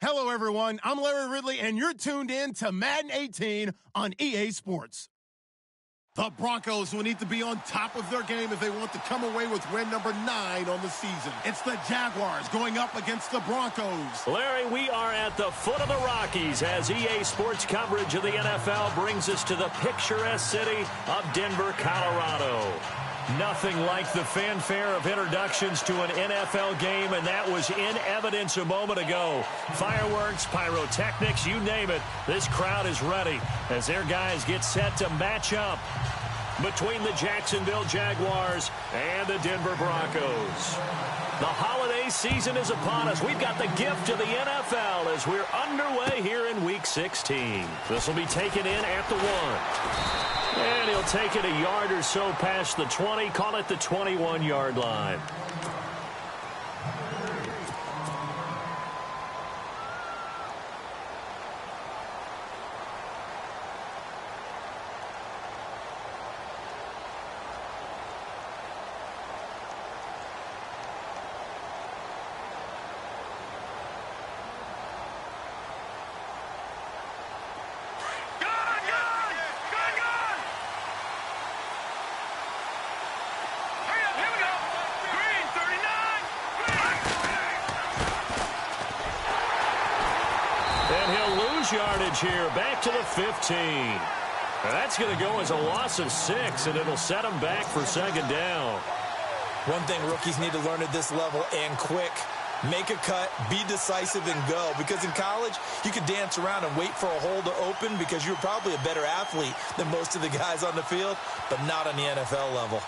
Hello, everyone. I'm Larry Ridley, and you're tuned in to Madden 18 on EA Sports. The Broncos will need to be on top of their game if they want to come away with win number 9 on the season. It's the Jaguars going up against the Broncos. Larry, we are at the foot of the Rockies as EA Sports coverage of the NFL brings us to the picturesque city of Denver, Colorado. Nothing like the fanfare of introductions to an NFL game, and that was in evidence a moment ago. Fireworks, pyrotechnics, you name it. This crowd is ready as their guys get set to match up between the Jacksonville Jaguars and the Denver Broncos. The holiday season is upon us. We've got the gift of the NFL as we're underway here in Week 16. This will be taken in at the 1. And he'll take it a yard or so past the 20, call it the 21-yard line. Yardage here, back to the 15. That's going to go as a loss of 6, and it'll set them back for second down. One thing rookies need to learn at this level, and quick, make a cut, be decisive, and go. Because in college, you could dance around and wait for a hole to open because you're probably a better athlete than most of the guys on the field, but not on the NFL level.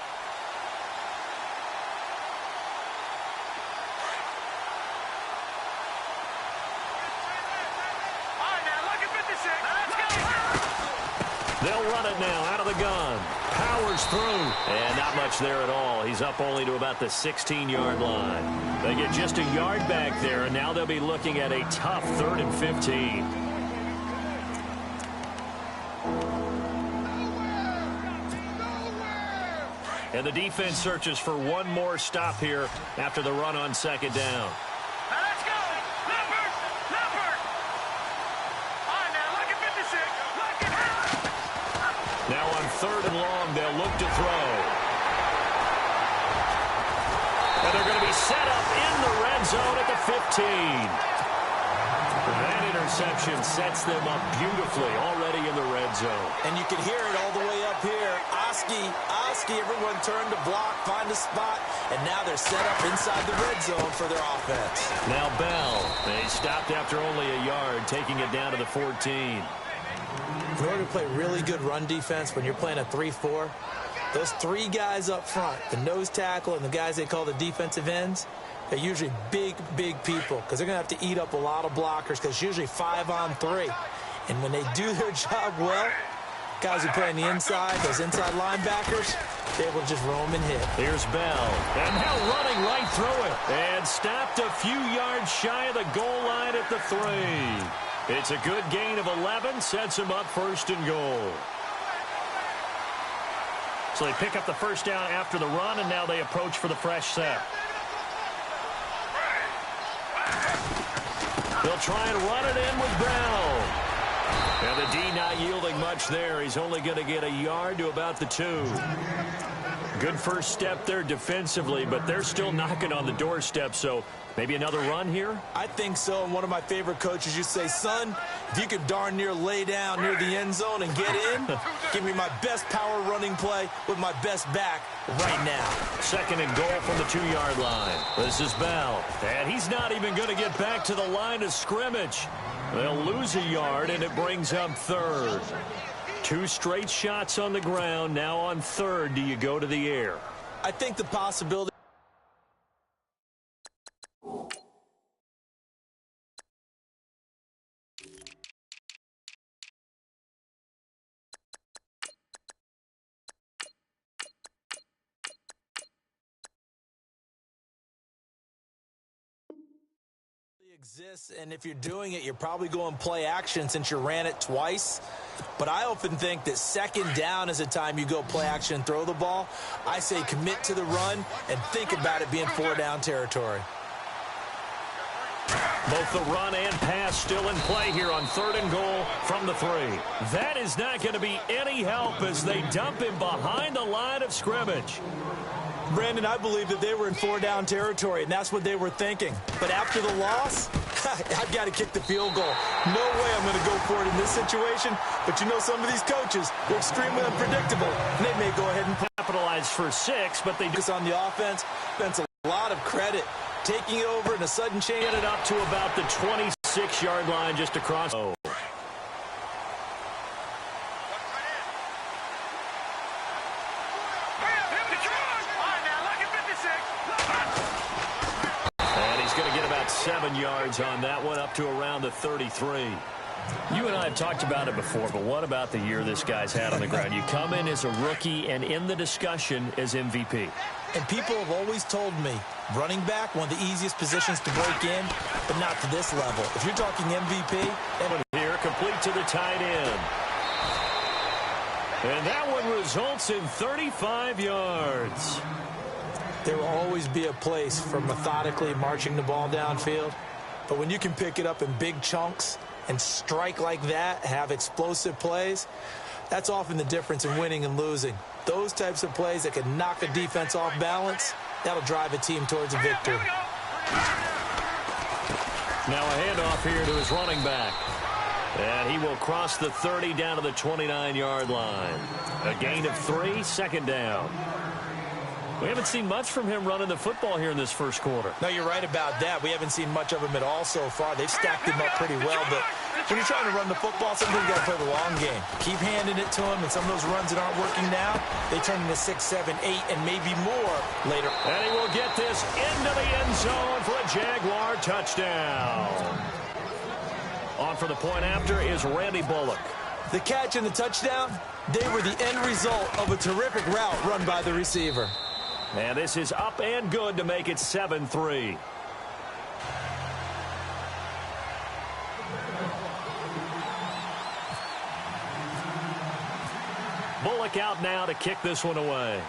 They'll run it now out of the gun. Powers through. And not much there at all. He's up only to about the 16-yard line. They get just a yard back there, and now they'll be looking at a tough 3rd and 15. And the defense searches for one more stop here after the run on second down. Now on 3rd and long, they'll look to throw. And they're going to be set up in the red zone at the 15. That interception sets them up beautifully already in the red zone. And you can hear it all the way up here. Oski, everyone turned to block, find a spot, and now they're set up inside the red zone for their offense. Now Bell, they stopped after only a yard, taking it down to the 14. In order to play really good run defense when you're playing a 3-4, those 3 guys up front, the nose tackle and the guys they call the defensive ends, they're usually big people because they're going to have to eat up a lot of blockers because it's usually 5-on-3. And when they do their job well, guys who play on the inside, those inside linebackers, they will just roam and hit. Here's Bell. And now running right through it. And stopped a few yards shy of the goal line at the 3. It's a good gain of 11, sets him up 1st and goal. So they pick up the first down after the run, and now they approach for the fresh set. They'll try and run it in with Bell. And the D not yielding much there. He's only going to get a yard to about the 2. Good first step there defensively, but they're still knocking on the doorstep, so maybe another run here? I think so, and one of my favorite coaches used to say, son, if you could darn near lay down near the end zone and get in, give me my best power running play with my best back right now. 2nd and goal from the 2-yard line. This is Bell, and he's not even going to get back to the line of scrimmage. They'll lose a yard, and it brings up 3rd. 2 straight shots on the ground. Now on 3rd, do you go to the air? I think the possibility. Exists, and if you're doing it, you're probably going play action since you ran it twice. But I often think that 2nd down is a time you go play action and throw the ball. I say commit to the run and think about it being 4-down territory. Both the run and pass still in play here on 3rd and goal from the 3. That is not going to be any help as they dump him behind the line of scrimmage. Brandon, I believe that they were in 4-down territory, and that's what they were thinking. But after the loss, I've got to kick the field goal. No way I'm going to go for it in this situation. But you know, some of these coaches, they're extremely unpredictable, and they may go ahead and capitalize for 6, but they focus on the offense. That's a lot of credit. Taking it over in a sudden change. Get it up to about the 26-yard line just across. And he's going to get about 7 yards on that one, up to around the 33. You and I have talked about it before, but what about the year this guy's had on the ground? You come in as a rookie and in the discussion as MVP. And people have always told me, running back, one of the easiest positions to break in, but not to this level. If you're talking MVP, and here, complete to the tight end. And that one results in 35 yards. There will always be a place for methodically marching the ball downfield. But when you can pick it up in big chunks and strike like that, have explosive plays, that's often the difference in winning and losing. Those types of plays that can knock a defense off balance, that'll drive a team towards a victory. Now a handoff here to his running back. And he will cross the 30 down to the 29-yard line. A gain of 3, 2nd down. We haven't seen much from him running the football here in this first quarter. No, you're right about that. We haven't seen much of him at all so far. They've stacked him up pretty well, but when you're trying to run the football, sometimes you got to play the long game. Keep handing it to him, and some of those runs that aren't working now, they turn into 6, 7, 8, and maybe more later. And he will get this into the end zone for a Jaguar touchdown. On for the point after is Randy Bullock. The catch and the touchdown, they were the end result of a terrific route run by the receiver. And this is up and good to make it 7-3. Bullock out now to kick this one away.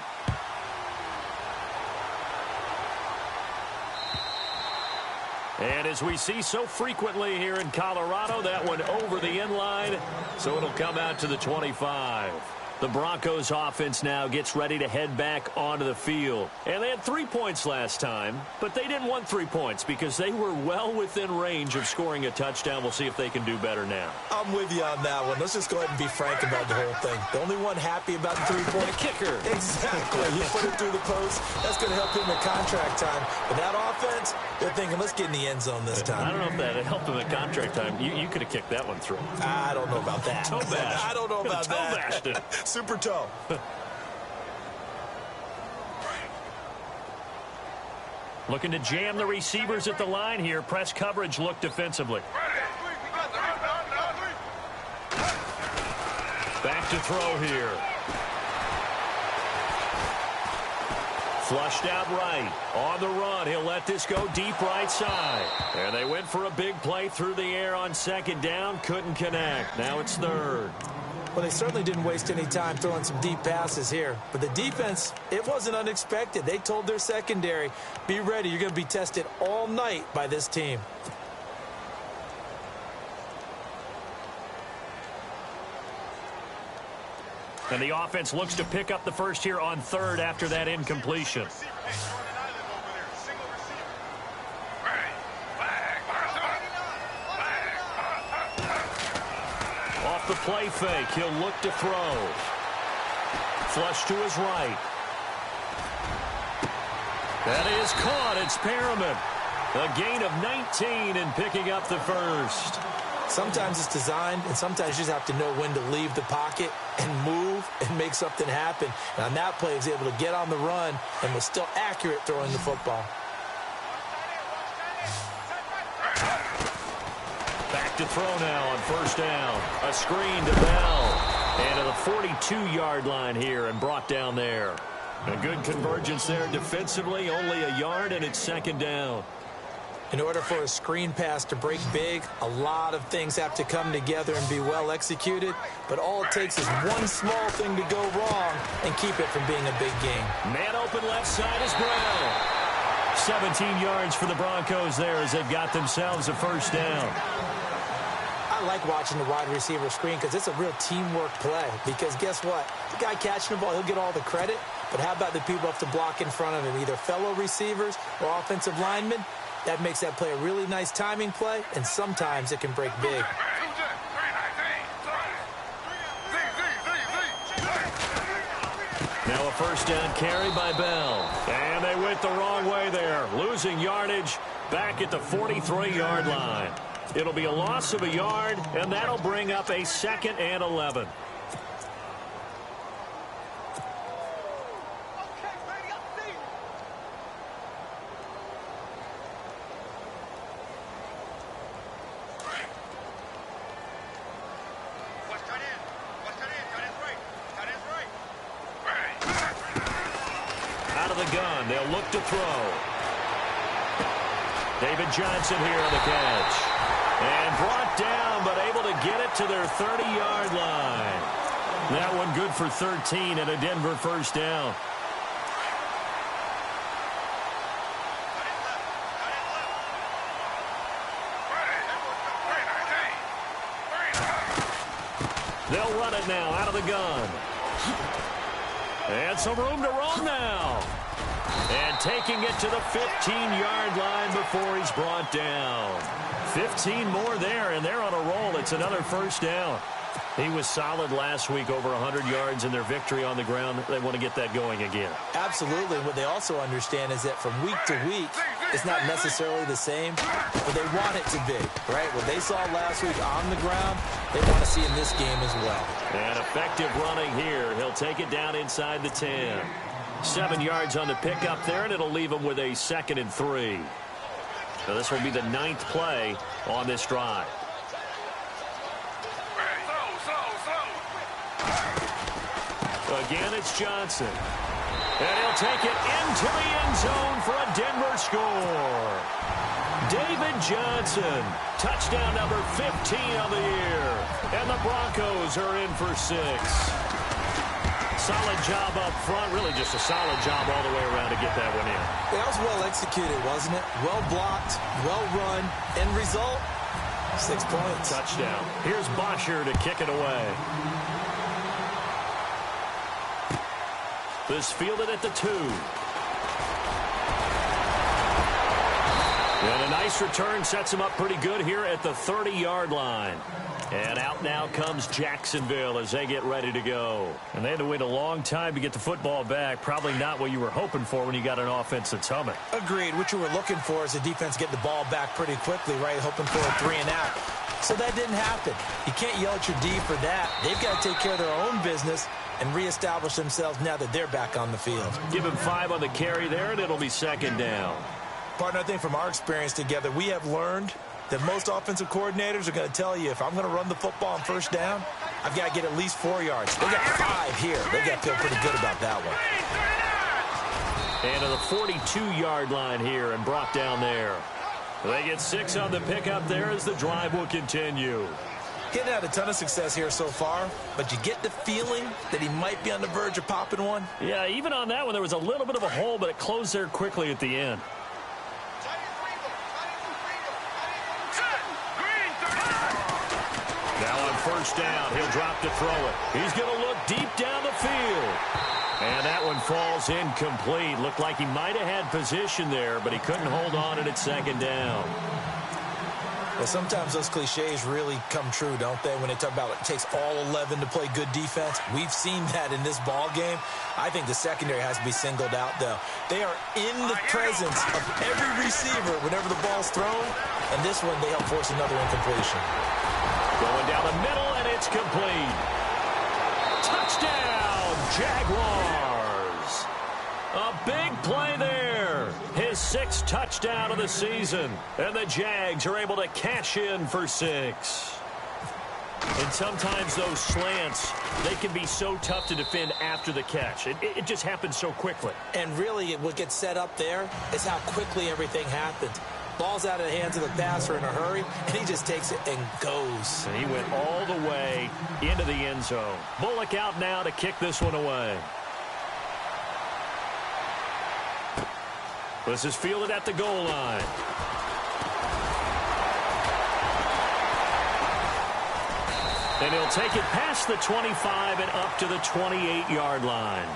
And as we see so frequently here in Colorado, that one over the end line, so it'll come out to the 25. The Broncos offense now gets ready to head back onto the field. And they had 3 points last time, but they didn't want 3 points because they were well within range of scoring a touchdown. We'll see if they can do better now. I'm with you on that one. Let's just go ahead and be frank about the whole thing. The only one happy about the 3-point kicker. Exactly. He put it through the post. That's going to help him in contract time. But that offense, they're thinking, let's get in the end zone this time. I don't know if that helped him at contract time. You could have kicked that one through. I don't know about that. Toe bash. I don't know about that. Toe bashed it. Super toe. Looking to jam the receivers at the line here. Press coverage look defensively. Back to throw here. Flushed out right. On the run, he'll let this go deep right side. And they went for a big play through the air on 2nd down. Couldn't connect. Now it's 3rd. Well, they certainly didn't waste any time throwing some deep passes here. But the defense, it wasn't unexpected. They told their secondary, be ready. You're going to be tested all night by this team. And the offense looks to pick up the first here on 3rd after that incompletion. Off the play fake, he'll look to throw. Flush to his right. That is caught. It's Perriman. A gain of 19 and picking up the first. Sometimes it's designed, and sometimes you just have to know when to leave the pocket and move and make something happen. And on that play, he was able to get on the run and was still accurate throwing the football. Back to throw now on 1st down. A screen to Bell. And to the 42-yard line here and brought down there. A good convergence there defensively. Only a yard, and it's 2nd down. In order for a screen pass to break big, a lot of things have to come together and be well executed. But all it takes is one small thing to go wrong and keep it from being a big game. Man open left side is Brown. 17 yards for the Broncos there as they've got themselves a first down. I like watching the wide receiver screen because it's a real teamwork play. Because guess what? The guy catching the ball, he'll get all the credit. But how about the people have to block in front of him, either fellow receivers or offensive linemen? That makes that play a really nice timing play, and sometimes it can break big. Now a first down carry by Bell. And they went the wrong way there, losing yardage back at the 43-yard line. It'll be a loss of a yard, and that'll bring up a 2nd and 11. Out of the gun, they'll look to throw. David Johnson here on the catch. And brought down, but able to get it to their 30-yard line. That one good for 13 and a Denver first down. They'll run it now out of the gun. And some room to roam now. And taking it to the 15-yard line before he's brought down. 15 more there, and they're on a roll. It's another first down. He was solid last week, over 100 yards in their victory on the ground. They want to get that going again. Absolutely. What they also understand is that from week to week, it's not necessarily the same, but they want it to be, right? What they saw last week on the ground, they want to see in this game as well. And effective running here. He'll take it down inside the 10. 7 yards on the pickup there, and it'll leave him with a 2nd and 3. So this will be the 9th play on this drive. Again, it's Johnson. And he'll take it into the end zone for a Denver score. David Johnson, touchdown number 15 of the year. And the Broncos are in for 6. Solid job up front, really just a solid job all the way around to get that one in. That was well executed, wasn't it? Well blocked, well run. End result, 6 points. Touchdown. Here's Bosher to kick it away. This fielded at the 2. And a nice return sets him up pretty good here at the 30-yard line. And out now comes Jacksonville as they get ready to go. And they had to wait a long time to get the football back. Probably not what you were hoping for when you got an offense that's humming. Agreed. What you were looking for is the defense get the ball back pretty quickly, right? Hoping for a 3 and out. So that didn't happen. You can't yell at your D for that. They've got to take care of their own business and reestablish themselves now that they're back on the field. Give him 5 on the carry there, and it'll be 2nd down. Partner, I think from our experience together, we have learned that most offensive coordinators are going to tell you, if I'm going to run the football on first down, I've got to get at least 4 yards. They got 5 here. They got to feel pretty good about that one. And to the 42-yard line here and brought down there. They get 6 on the pickup there as the drive will continue. He hasn't had a ton of success here so far, but you get the feeling that he might be on the verge of popping one. Yeah, even on that one, there was a little bit of a hole, but it closed there quickly at the end. Now on first down, he'll drop to throw it. He's going to look deep down the field. And that one falls incomplete. Looked like he might have had position there, but he couldn't hold on it at 2nd down. Well, sometimes those cliches really come true, don't they? When they talk about it takes all 11 to play good defense. We've seen that in this ball game. I think the secondary has to be singled out, though. They are in the presence of every receiver whenever the ball's thrown. And this one, they help force another incompletion. Going down the middle, and it's complete. Touchdown, Jaguars. A big play there. His 6th touchdown of the season. And the Jags are able to cash in for 6. And sometimes those slants, they can be so tough to defend after the catch. It just happens so quickly. And really, what gets set up there is how quickly everything happens. Ball's out of the hands of the passer in a hurry, and he just takes it and goes. And he went all the way into the end zone. Bullock out now to kick this one away. This is fielded at the goal line. And he'll take it past the 25 and up to the 28-yard line.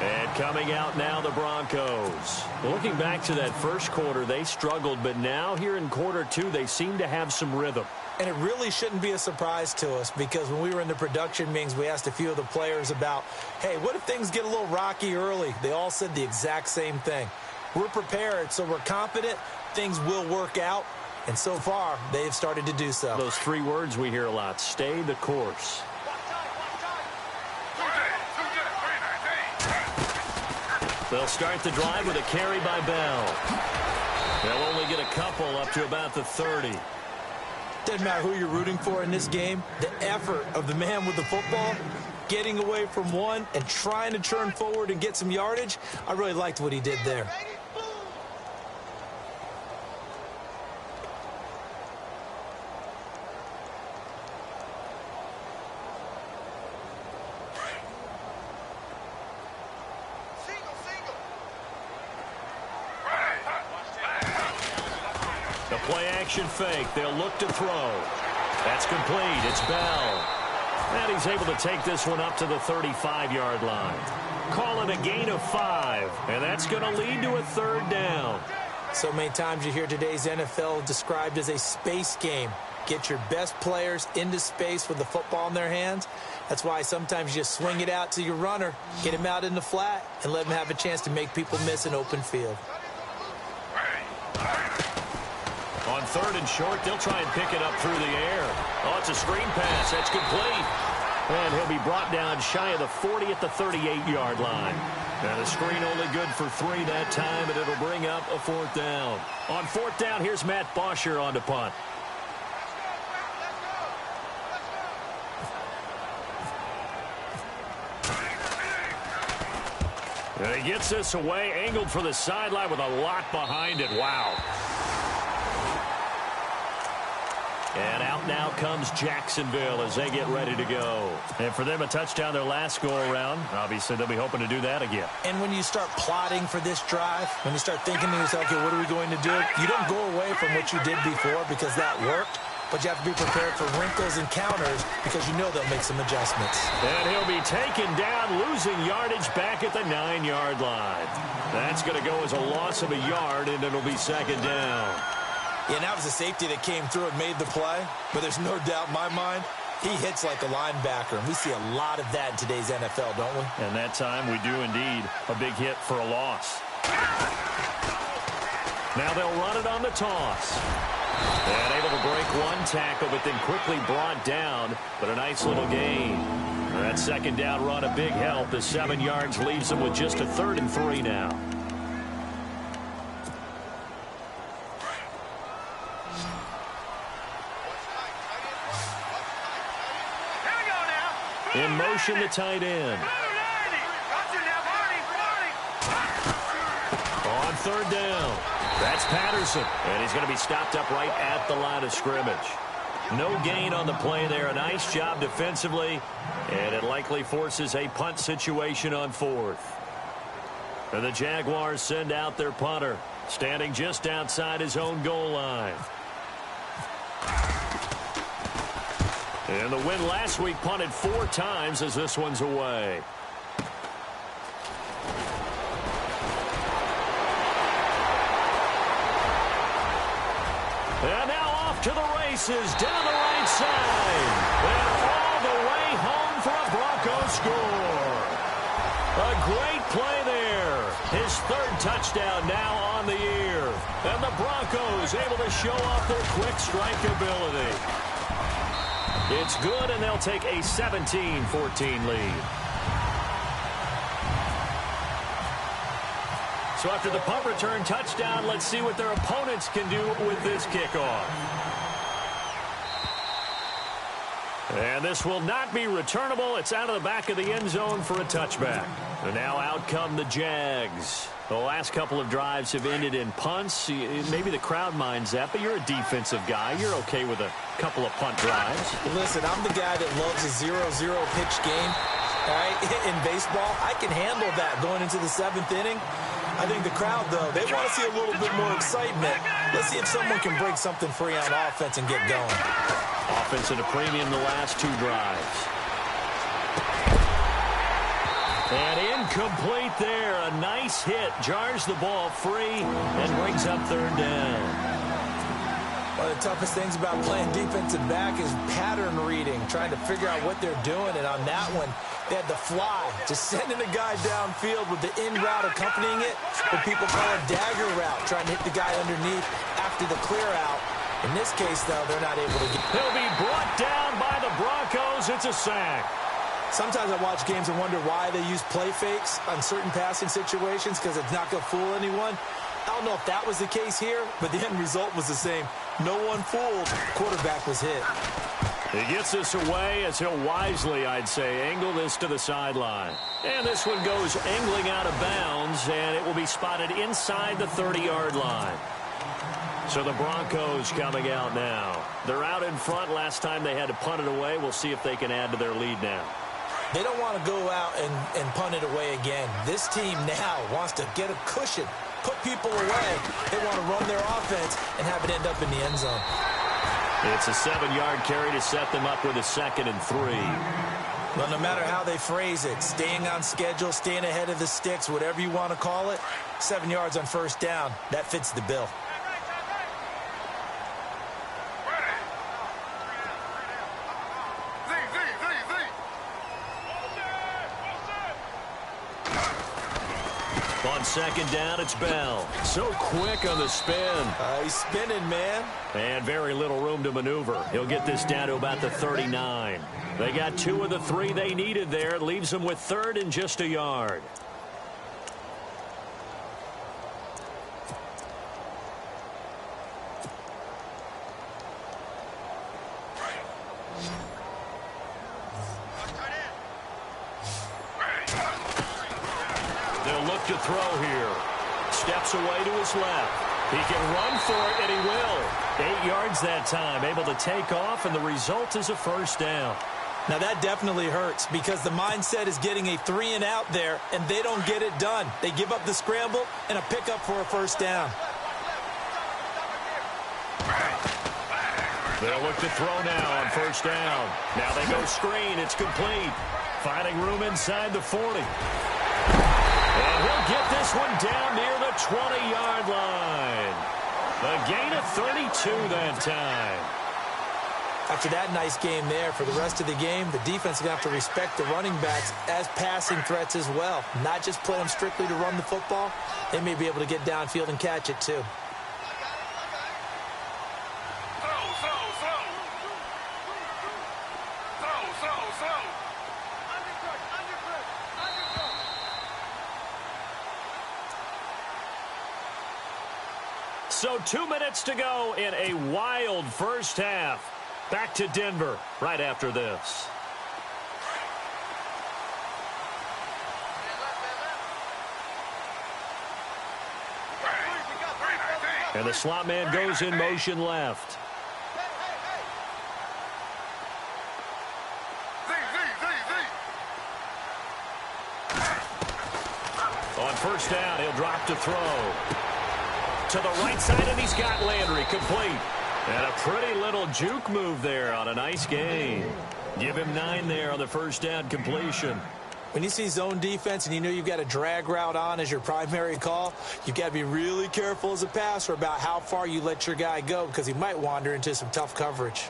And coming out now, the Broncos. Looking back to that first quarter, they struggled, but now here in quarter two, they seem to have some rhythm. And it really shouldn't be a surprise to us, because when we were in the production meetings, we asked a few of the players about, hey, what if things get a little rocky early? They all said the exact same thing. We're prepared, so we're confident things will work out. And so far, they have started to do so. Those three words we hear a lot: stay the course. They'll start the drive with a carry by Bell. They'll only get a couple up to about the 30. Doesn't matter who you're rooting for in this game. The effort of the man with the football, getting away from one and trying to turn forward and get some yardage, I really liked what he did there. Play-action fake. They'll look to throw. That's complete. It's Bell. And he's able to take this one up to the 35-yard line. Call it a gain of 5. And that's going to lead to a third down. So many times you hear today's NFL described as a space game. Get your best players into space with the football in their hands. That's why sometimes you just swing it out to your runner, get him out in the flat, and let him have a chance to make people miss an open field. On third and short, they'll try and pick it up through the air. Oh, it's a screen pass. That's complete. And he'll be brought down shy of the 40 at the 38-yard line. And the screen only good for 3 that time, and it'll bring up a fourth down. On fourth down, here's Matt Bosher on to punt. And he gets this away, angled for the sideline with a lot behind it. Wow. And out now comes Jacksonville as they get ready to go. And for them, a touchdown their last go-around. Obviously, they'll be hoping to do that again. And when you start plotting for this drive, when you start thinking to yourself, okay, what are we going to do? You don't go away from what you did before because that worked. But you have to be prepared for wrinkles and counters because you know they'll make some adjustments. And he'll be taken down, losing yardage back at the 9-yard line. That's going to go as a loss of a yard, and it'll be second down. Yeah, and that was a safety that came through and made the play. But there's no doubt in my mind, he hits like a linebacker. And we see a lot of that in today's NFL, don't we? And that time we do indeed. A big hit for a loss. Now they'll run it on the toss. And able to break one tackle, but then quickly brought down. But a nice little gain. That second down run, a big help. The 7 yards leaves them with just a 3rd and 3 now. In motion, the tight end. On third down. That's Patterson. And he's going to be stopped up right at the line of scrimmage. No gain on the play there. A nice job defensively. And it likely forces a punt situation on 4th. And the Jaguars send out their punter, standing just outside his own goal line. And the win last week punted 4 times as this one's away. And now off to the races down the right side. And all the way home for a Broncos score. A great play there. His 3rd touchdown now on the year. And the Broncos able to show off their quick strike ability. It's good, and they'll take a 17-14 lead. So after the punt return touchdown, let's see what their opponents can do with this kickoff. And this will not be returnable. It's out of the back of the end zone for a touchback. And now out come the Jags. The last couple of drives have ended in punts. Maybe the crowd minds that, but you're a defensive guy. You're okay with a couple of punt drives. Listen, I'm the guy that loves a 0-0 pitch game. All right, in baseball, I can handle that going into the 7th inning. I think the crowd, though, they want to see a little bit more excitement. Let's see if someone can break something free on offense and get going. Offense at a premium the last 2 drives. And incomplete there. A nice hit. Jars the ball free and brings up 3rd down. One of the toughest things about playing defensive back is pattern reading, trying to figure out what they're doing. And on that one, they had the fly, just sending a guy downfield with the in route accompanying it, what people call a dagger route, trying to hit the guy underneath after the clear out. In this case, though, they're not able to get. He'll be brought down by the Broncos. It's a sack. Sometimes I watch games and wonder why they use play fakes on certain passing situations, because it's not going to fool anyone. I don't know if that was the case here, but the end result was the same. No one fooled. Quarterback was hit. He gets this away as he'll wisely, I'd say, angle this to the sideline. And this one goes angling out of bounds, and it will be spotted inside the 30-yard line. So the Broncos coming out now. They're out in front. Last time they had to punt it away. We'll see if they can add to their lead now. They don't want to go out and punt it away again. This team now wants to get a cushion, put people away. They want to run their offense and have it end up in the end zone. It's a 7-yard carry to set them up with a 2nd and 3. Well, no matter how they phrase it, staying on schedule, staying ahead of the sticks, whatever you want to call it, 7 yards on 1st down, that fits the bill. On 2nd down, it's Bell. So quick on the spin. He's spinning, man. And very little room to maneuver. He'll get this down to about the 39. They got 2 of the 3 they needed there. Leaves them with 3rd and just a yard. To throw here. Steps away to his left. He can run for it, and he will. 8 yards that time. Able to take off, and the result is a 1st down. Now, that definitely hurts because the mindset is getting a 3 and out there, and they don't get it done. They give up the scramble and a pickup for a 1st down. They'll look to throw now on 1st down. Now they go screen. It's complete. Finding room inside the 40. And he'll get this one down near the 20-yard line. A gain of 32 that time. After that nice game there, for the rest of the game, the defense is going to have to respect the running backs as passing threats as well. Not just play them strictly to run the football. They may be able to get downfield and catch it too. So 2 minutes to go in a wild 1st half. Back to Denver right after this. And the slot man goes in motion left. On 1st down, he'll drop to throw. To the right side, and he's got Landry complete. And a pretty little juke move there on a nice gain. Give him 9 there on the 1st down completion. When you see zone defense and you know you've got a drag route on as your primary call, you've got to be really careful as a passer about how far you let your guy go because he might wander into some tough coverage.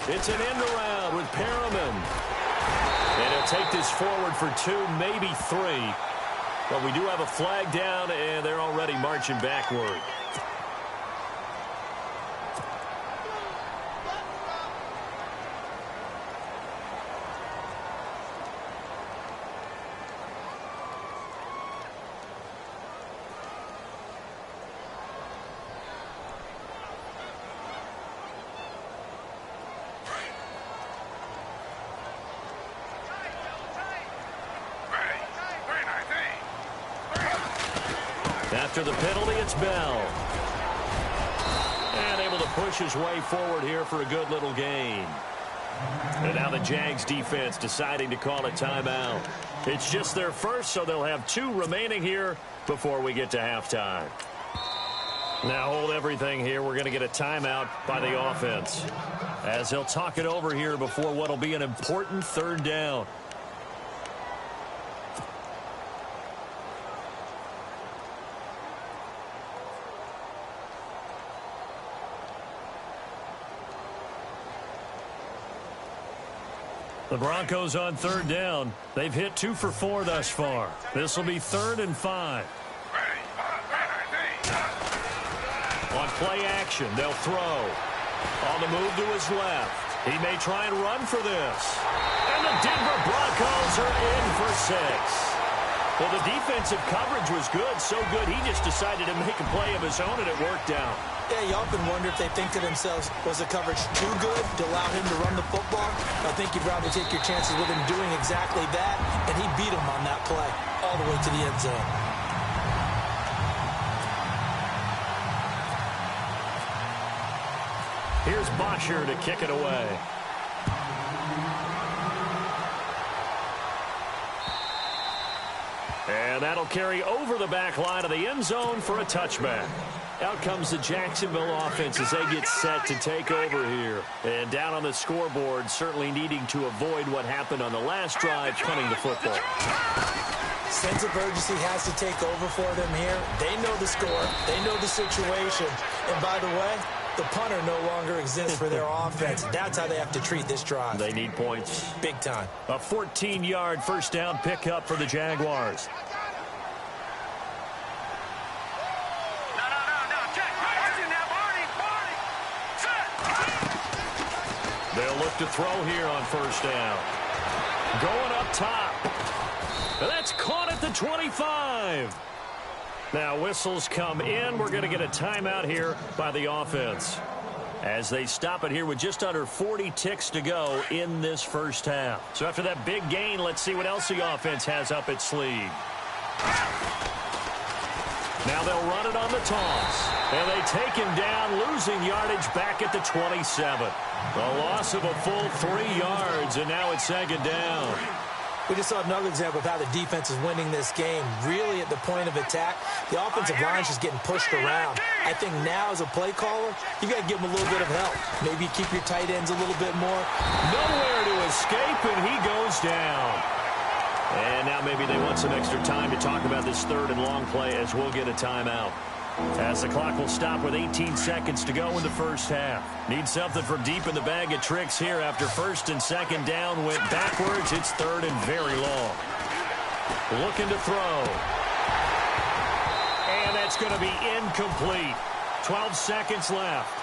It's an end around with Perriman. And he'll take this forward for 2, maybe 3. But we do have a flag down, and they're already marching backward. After the penalty, it's Bell. And able to push his way forward here for a good little gain. And now the Jags defense deciding to call a timeout. It's just their first, so they'll have 2 remaining here before we get to halftime. Now hold everything here. We're going to get a timeout by the offense, as they'll talk it over here before what will be an important 3rd down. The Broncos on 3rd down. They've hit 2 for 4 thus far. This will be 3rd and 5. On play action, they'll throw. On the move to his left. He may try and run for this. And the Denver Broncos are in for 6. Well, the defensive coverage was good, so good he just decided to make a play of his own, and it worked out. Yeah, you often wonder if they think to themselves, was the coverage too good to allow him to run the football? I think you'd rather take your chances with him doing exactly that, and he beat him on that play all the way to the end zone. Here's Bosher to kick it away. And that'll carry over the back line of the end zone for a touchback. Out comes the Jacksonville offense as they get set to take over here. And down on the scoreboard, certainly needing to avoid what happened on the last drive, punting the football. Sense of urgency has to take over for them here. They know the score. They know the situation. And by the way, the punter no longer exists for their offense. That's how they have to treat this drive. They need points. Big time. A 14-yard first down pickup for the Jaguars. They'll look to throw here on first down. Going up top. That's caught at the 25. Now whistles come in. We're going to get a timeout here by the offense, as they stop it here with just under 40 ticks to go in this first half. So after that big gain, let's see what else the offense has up its sleeve. Now they'll run it on the toss. And they take him down, losing yardage back at the 27. A loss of a full 3 yards, and now it's 2nd down. We just saw another example of how the defense is winning this game. Really at the point of attack, the offensive line is just getting pushed around. I think now as a play caller, you got to give them a little bit of help. Maybe keep your tight ends a little bit more. Nowhere to escape, and he goes down. And now maybe they want some extra time to talk about this 3rd and long play, as we'll get a timeout. As the clock will stop with 18 seconds to go in the first half. Need something from deep in the bag of tricks here after 1st and 2nd down went backwards. It's 3rd and very long. Looking to throw. And that's going to be incomplete. 12 seconds left.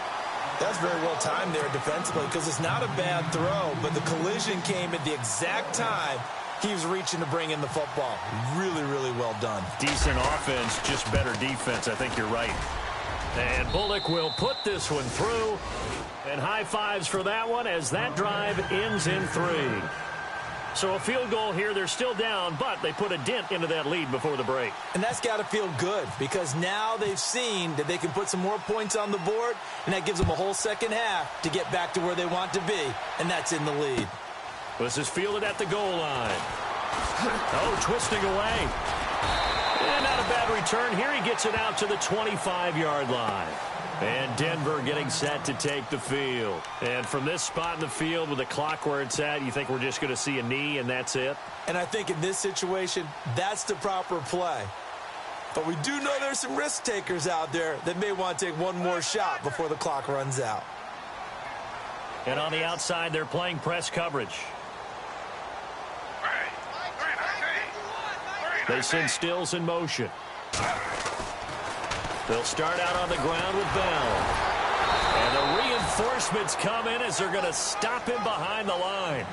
That's very well timed there defensively, because it's not a bad throw, but the collision came at the exact time he was reaching to bring in the football. Really, really well done. Decent offense, just better defense. I think you're right. And Bullock will put this one through. And high fives for that one as that drive ends in 3. So a field goal here. They're still down, but they put a dent into that lead before the break. And that's got to feel good, because now they've seen that they can put some more points on the board, and that gives them a whole second half to get back to where they want to be, and that's in the lead. This is fielded at the goal line. Oh, twisting away. And not a bad return. Here he gets it out to the 25-yard line. And Denver getting set to take the field. And from this spot in the field with the clock where it's at, you think we're just going to see a knee and that's it? And I think in this situation, that's the proper play. But we do know there's some risk takers out there that may want to take one more shot before the clock runs out. And on the outside, they're playing press coverage. They send Stills in motion. They'll start out on the ground with Bell. And the reinforcements come in as they're going to stop him behind the line.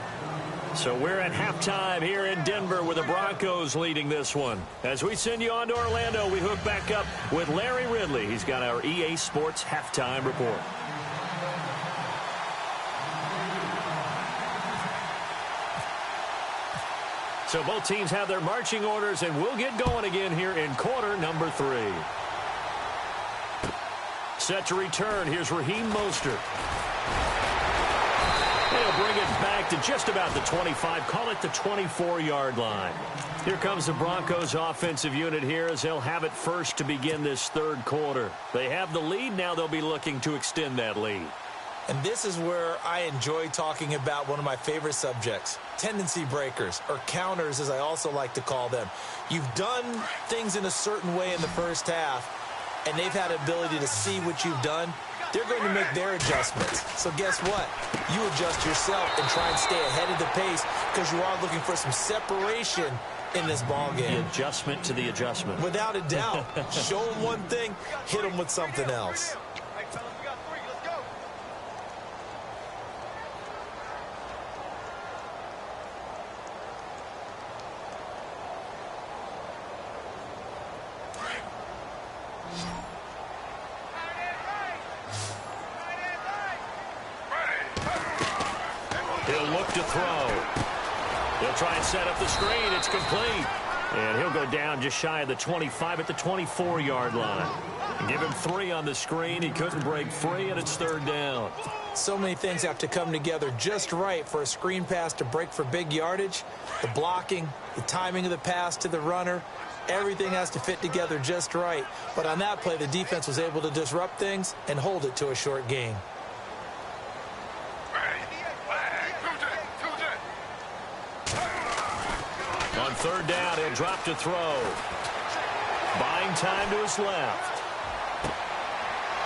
So we're at halftime here in Denver with the Broncos leading this one. As we send you on to Orlando, we hook back up with Larry Ridley. He's got our EA Sports halftime report. So both teams have their marching orders, and we'll get going again here in quarter number 3. Set to return. Here's Raheem Mostert. He'll bring it back to just about the 25. Call it the 24-yard line. Here comes the Broncos offensive unit here as they'll have it first to begin this third quarter. They have the lead. Now they'll be looking to extend that lead. And this is where I enjoy talking about one of my favorite subjects, tendency breakers, or counters as I also like to call them. You've done things in a certain way in the first half, and they've had the ability to see what you've done. They're going to make their adjustments. So guess what? You adjust yourself and try and stay ahead of the pace because you are looking for some separation in this ball game. The adjustment to the adjustment. Without a doubt. Show them one thing, hit them with something else. He'll look to throw. He'll try and set up the screen. It's complete. And he'll go down just shy of the 25 at the 24-yard line. Give him 3 on the screen. He couldn't break free, and it's third down. So many things have to come together just right for a screen pass to break for big yardage. The blocking, the timing of the pass to the runner, everything has to fit together just right. But on that play, the defense was able to disrupt things and hold it to a short gain. On third down, he'll drop to throw. Buying time to his left.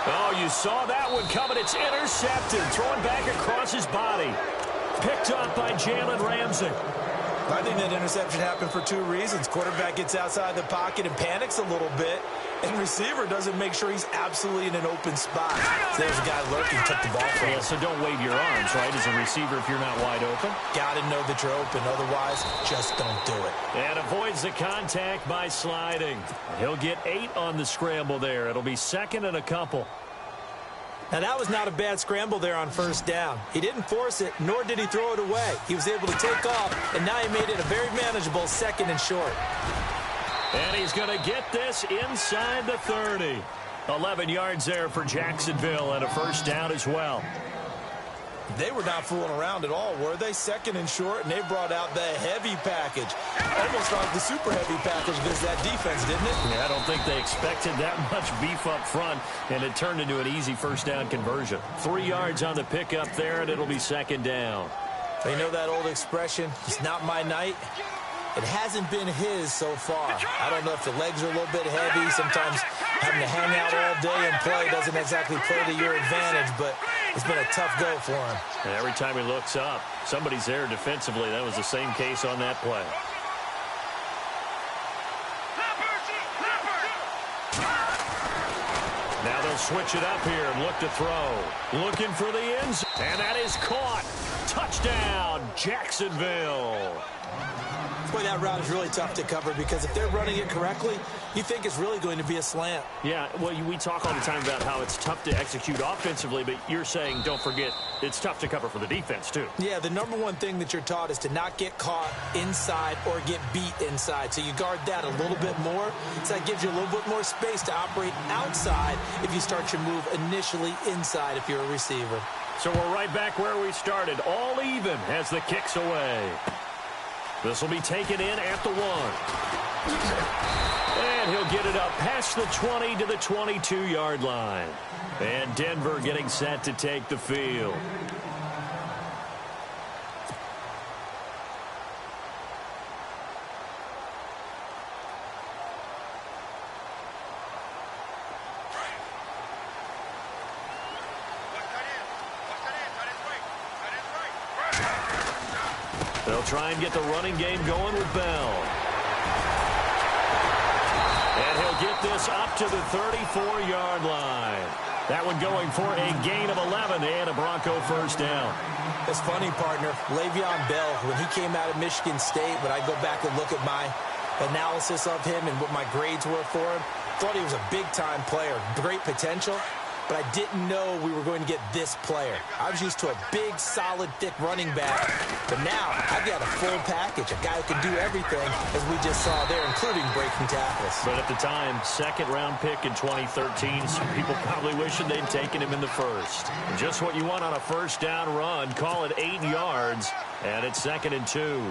Oh, you saw that one coming. It's intercepted. Throwing back across his body. Picked up by Jalen Ramsey. I think that interception happened for 2 reasons. Quarterback gets outside the pocket and panics a little bit, and receiver doesn't make sure he's absolutely in an open spot. So there's a guy lurking, took the ball from him. Yeah, so don't wave your arms, right, as a receiver if you're not wide open. Got to know that you're open. Otherwise, just don't do it. And avoids the contact by sliding. He'll get 8 on the scramble there. It'll be second and a couple. Now, that was not a bad scramble there on first down. He didn't force it, nor did he throw it away. He was able to take off, and now he made it a very manageable second and short. And he's going to get this inside the 30. 11 yards there for Jacksonville and a first down as well. They were not fooling around at all, were they? Second and short, and they brought out the heavy package. Almost like the super heavy package against that defense, didn't it? Yeah, I don't think they expected that much beef up front, and it turned into an easy first down conversion. 3 yards on the pickup there, and it'll be second down. You know that old expression, it's not my night? It hasn't been his so far. I don't know if the legs are a little bit heavy. Sometimes having to hang out all day and play doesn't exactly play to your advantage, but it's been a tough go for him. And every time he looks up, somebody's there defensively. That was the same case on that play. Now they'll switch it up here and look to throw. Looking for the end zone. And that is caught. Touchdown, Jacksonville. Boy, that route is really tough to cover because if they're running it correctly, you think it's really going to be a slant. Yeah, well, we talk all the time about how it's tough to execute offensively, but you're saying, don't forget, it's tough to cover for the defense, too. Yeah, the number one thing that you're taught is to not get caught inside or get beat inside. So you guard that a little bit more. So that gives you a little bit more space to operate outside if you start your move initially inside if you're a receiver. So we're right back where we started, all even as the kick's away. This will be taken in at the 1. And he'll get it up past the 20 to the 22-yard line. And Denver getting set to take the field. They'll try and get the running game going with Bell. And he'll get this up to the 34-yard line. That one going for a gain of 11 and a Bronco first down. It's funny, partner. Le'Veon Bell, when he came out of Michigan State, when I go back and look at my analysis of him and what my grades were for him, thought he was a big-time player, great potential. but I didn't know we were going to get this player. I was used to a big, solid, thick running back, but now I've got a full package, a guy who can do everything, as we just saw there, including breaking tackles. But at the time, second-round pick in 2013, some people probably wishing they'd taken him in the first. Just what you want on a first-down run. Call it 8 yards, and it's 2nd and 2.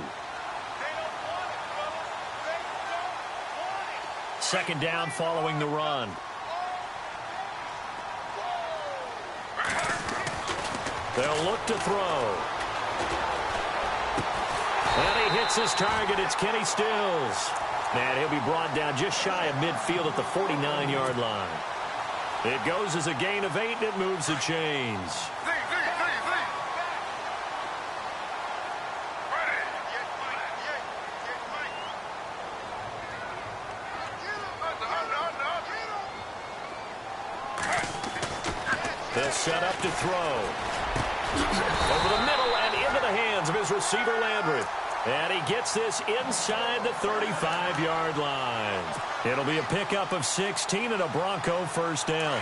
Second down following the run. They'll look to throw. And he hits his target. It's Kenny Stills. And he'll be brought down just shy of midfield at the 49-yard line. It goes as a gain of 8, and it moves the chains. They'll set up to throw. Over the middle and into the hands of his receiver, Landry. And he gets this inside the 35-yard line. It'll be a pickup of 16 and a Bronco first down.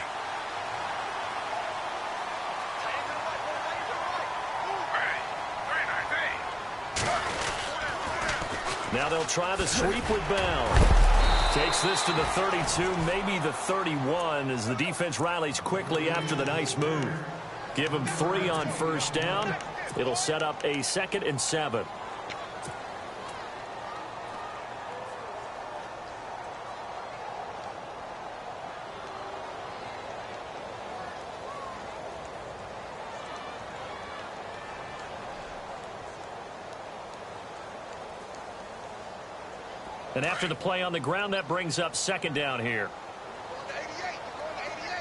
Now they'll try the sweep with Bell. Takes this to the 32, maybe the 31, as the defense rallies quickly after the nice move. Give him 3 on first down. It'll set up a 2nd and 7. And after the play on the ground, that brings up 2nd down here.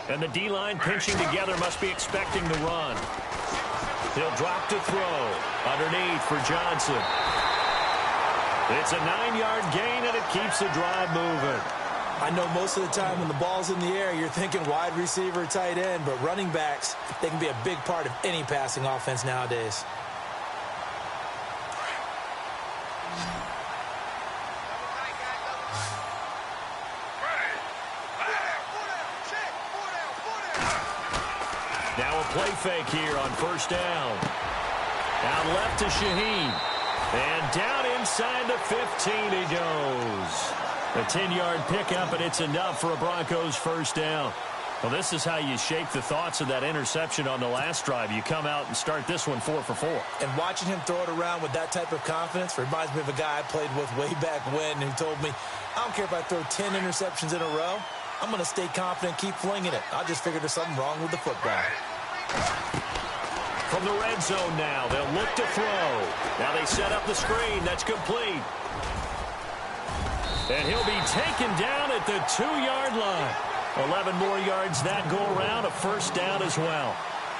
And the D-line pinching together must be expecting the run. He'll drop to throw. Underneath for Johnson. It's a 9-yard gain, and it keeps the drive moving. I know most of the time when the ball's in the air, you're thinking wide receiver, tight end, but running backs, they can be a big part of any passing offense nowadays. Now a play fake here on first down. Out left to Shaheen. And down inside the 15 he goes. A 10-yard pickup, and it's enough for a Broncos first down. Well, this is how you shake the thoughts of that interception on the last drive. You come out and start this one 4 for 4. And watching him throw it around with that type of confidence reminds me of a guy I played with way back when who told me, I don't care if I throw 10 interceptions in a row. I'm going to stay confident, keep flinging it. I just figured there's something wrong with the football. From the red zone now, they'll look to throw. Now they set up the screen. That's complete. And he'll be taken down at the 2-yard line. 11 more yards that go around, a first down as well.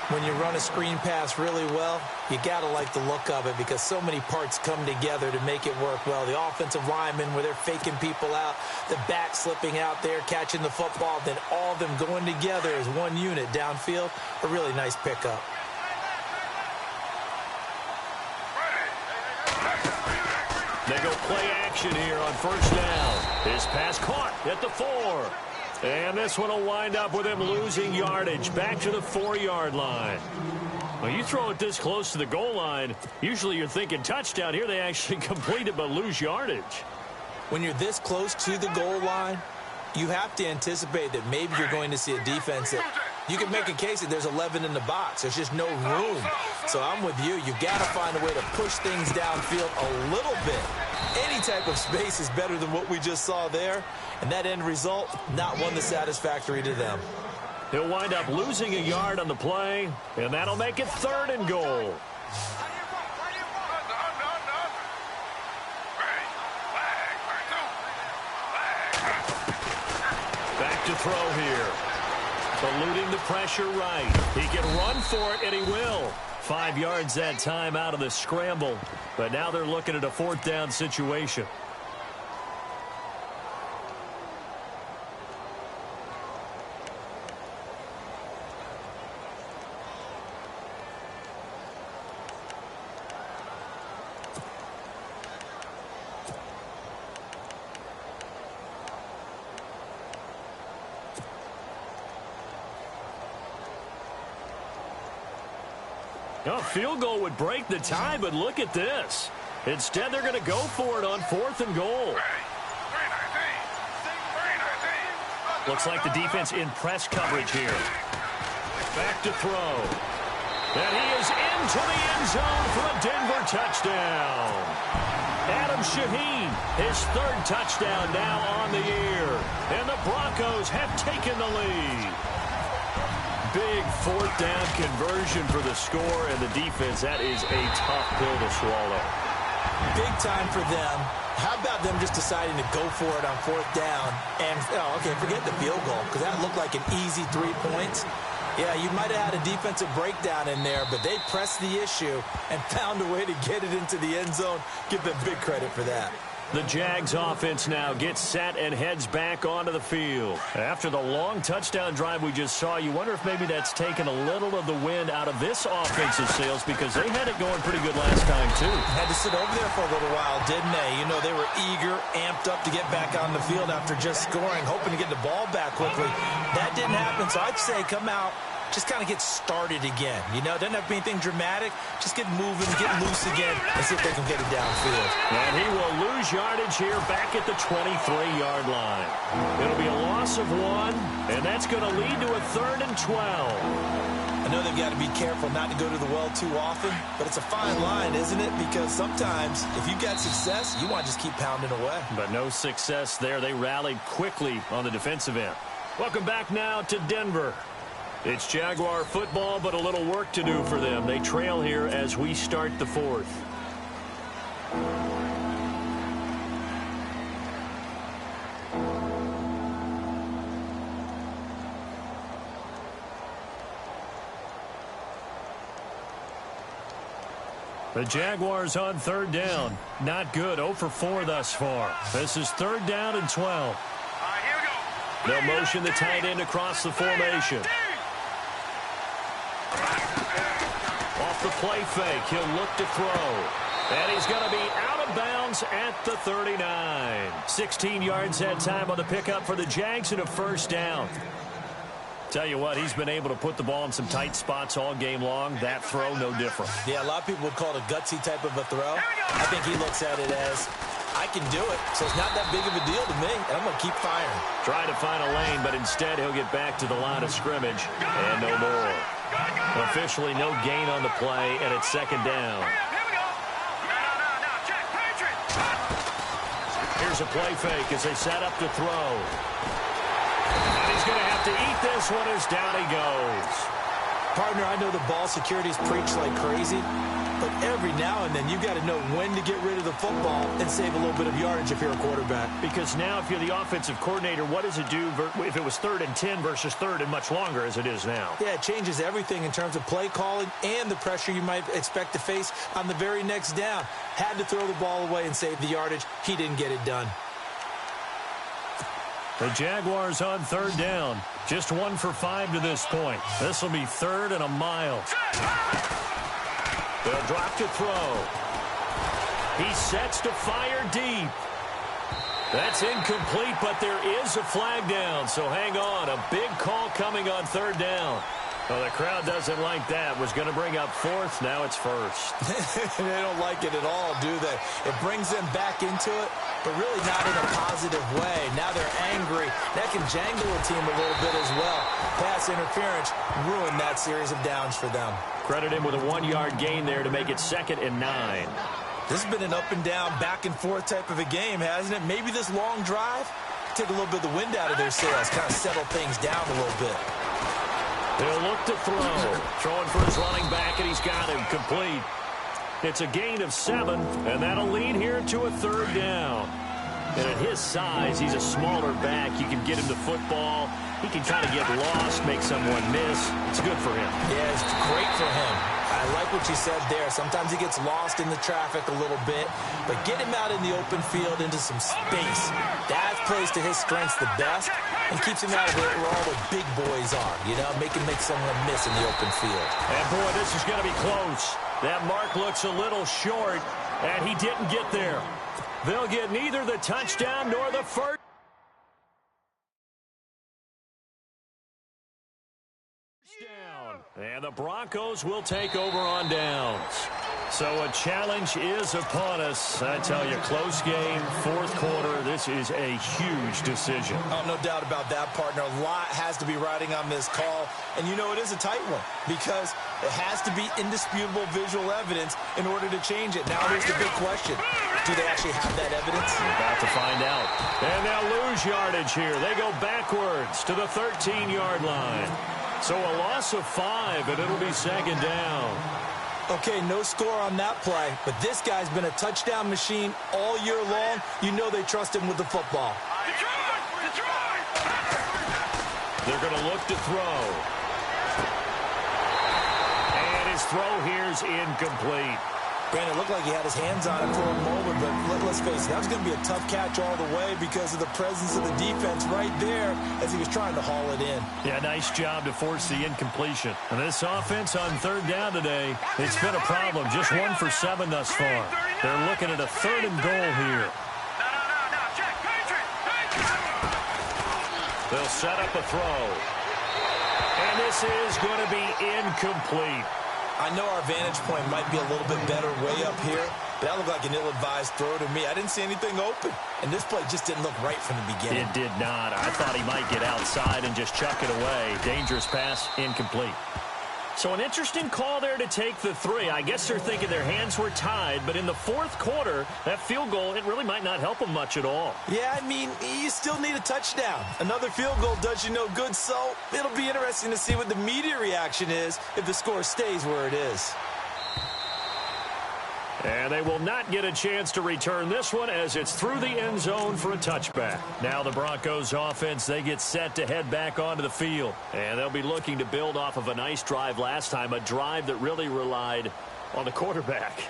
When you run a screen pass really well, you got to like the look of it because so many parts come together to make it work well. The offensive linemen, where they're faking people out, the back slipping out there, catching the football, then all of them going together as one unit downfield. A really nice pickup. They go play action here on first down. His pass caught at the 4. And this one will wind up with him losing yardage back to the 4-yard line. Well, you throw it this close to the goal line, usually you're thinking touchdown. Here they actually complete it but lose yardage. When you're this close to the goal line, you have to anticipate that maybe you're going to see a defense that you can make a case that there's 11 in the box. There's just no room. So I'm with you. You've got to find a way to push things downfield a little bit. Any type of space is better than what we just saw there. And that end result, not one that's satisfactory to them. He'll wind up losing a yard on the play, and that'll make it 3rd and goal. Back to throw here. Eluding the pressure right. He can run for it, and he will. 5 yards that time out of the scramble. But now they're looking at a 4th down situation. A field goal would break the tie, but look at this. Instead, they're going to go for it on 4th and goal. Looks like the defense in press coverage here. Back to throw. And he is into the end zone for a Denver touchdown. Adam Shaheen, his 3rd touchdown now on the year. And the Broncos have taken the lead. Big 4th down conversion for the score, and the defense, that is a tough pill to swallow. Big time for them. How about them just deciding to go for it on 4th down? And, okay, forget the field goal, because that looked like an easy 3 points. Yeah, you might have had a defensive breakdown in there, but they pressed the issue and found a way to get it into the end zone. Give them big credit for that. The Jags offense now gets set and heads back onto the field. After the long touchdown drive we just saw, you wonder if maybe that's taken a little of the wind out of this offensive sails, because they had it going pretty good last time, too. Had to sit over there for a little while, didn't they? You know, they were eager, amped up to get back on the field after just scoring, hoping to get the ball back quickly. That didn't happen, so I'd say come out, just kind of get started again. You know, doesn't have to be anything dramatic. Just get moving, get loose again, and see if they can get it downfield. And he will lose yardage here back at the 23-yard line. It'll be a loss of 1, and that's going to lead to a 3rd and 12. I know they've got to be careful not to go to the well too often, but it's a fine line, isn't it? Because sometimes, if you've got success, you want to just keep pounding away. But no success there. They rallied quickly on the defensive end. Welcome back now to Denver. It's Jaguar football, but a little work to do for them. They trail here as we start the 4th. The Jaguars on 3rd down. Not good. 0 for 4 thus far. This is 3rd down and 12. They'll motion the tight end across the formation. Off the play fake, he'll look to throw. And he's going to be out of bounds at the 39. 16 yards that time on the pickup for the Jags and a 1st down. Tell you what, he's been able to put the ball in some tight spots all game long. That throw, no different. Yeah, a lot of people would call it a gutsy type of a throw. I think he looks at it as, I can do it, so it's not that big of a deal to me, and I'm going to keep firing. Try to find a lane, but instead he'll get back to the line of scrimmage, and no more. Officially no gain on the play, and it's 2nd down. Here's a play fake as they set up to throw. And he's going to have to eat this one as down he goes. Partner, I know the ball security's preached like crazy, but every now and then you've got to know when to get rid of the football and save a little bit of yardage if you're a quarterback. Because now if you're the offensive coordinator, what does it do if it was 3rd and 10 versus 3rd and much longer as it is now? Yeah, it changes everything in terms of play calling and the pressure you might expect to face on the very next down. Had to throw the ball away and save the yardage. He didn't get it done. The Jaguars on 3rd down. Just 1 for 5 to this point. This will be 3rd and a mile. They'll drop to throw. He sets to fire deep. That's incomplete, but there is a flag down, so hang on. A big call coming on 3rd down. Well, the crowd doesn't like that. Was going to bring up 4th. Now it's 1st. They don't like it at all, do they? It brings them back into it, but really not in a positive way. Now they're angry. That can jangle a team a little bit as well. Pass interference ruined that series of downs for them. Credit him with a 1-yard gain there to make it 2nd and 9. This has been an up and down, back and forth type of a game, hasn't it? Maybe this long drive take a little bit of the wind out of their sails, kind of settle things down a little bit. He'll look to throw. Throwing for his running back, and he's got him complete. It's a gain of 7, and that'll lead here to a 3rd down. And at his size, he's a smaller back. You can get him the football. He can kind of get lost, make someone miss. It's good for him. Yeah, it's great for him. I like what you said there. Sometimes he gets lost in the traffic a little bit, but get him out in the open field into some space. That plays to his strengths the best and keeps him out of it where all the big boys are, you know, make someone miss in the open field. And, boy, this is going to be close. That mark looks a little short, and he didn't get there. They'll get neither the touchdown nor the 1st down. And the Broncos will take over on downs. So a challenge is upon us. I tell you, close game, fourth quarter. This is a huge decision. Oh, no doubt about that, partner. A lot has to be riding on this call. And you know it is a tight one because it has to be indisputable visual evidence in order to change it. Now here's the big question. Do they actually have that evidence? We're about to find out. And they'll lose yardage here. They go backwards to the 13-yard line. So a loss of 5, and it'll be second down. Okay, no score on that play, but this guy's been a touchdown machine all year long. You know they trust him with the football. They're going to look to throw. And his throw here's incomplete. Brandon, it looked like he had his hands on it for a moment, but let's face it, that was going to be a tough catch all the way because of the presence of the defense right there as he was trying to haul it in. Yeah, nice job to force the incompletion. And this offense on third down today, it's been a problem. Just 1 for 7 thus far. They're looking at a 3rd and goal here. They'll set up a throw. And this is going to be incomplete. I know our vantage point might be a little bit better way up here, but that looked like an ill-advised throw to me. I didn't see anything open, and this play just didn't look right from the beginning. It did not. I thought he might get outside and just chuck it away. Dangerous pass, incomplete. So an interesting call there to take the 3. I guess they're thinking their hands were tied, but in the fourth quarter, that field goal, it really might not help them much at all. Yeah, I mean, you still need a touchdown. Another field goal does you no good, so it'll be interesting to see what the media reaction is if the score stays where it is. And they will not get a chance to return this one as it's through the end zone for a touchback. Now the Broncos offense, they get set to head back onto the field. And they'll be looking to build off of a nice drive last time, a drive that really relied on the quarterback.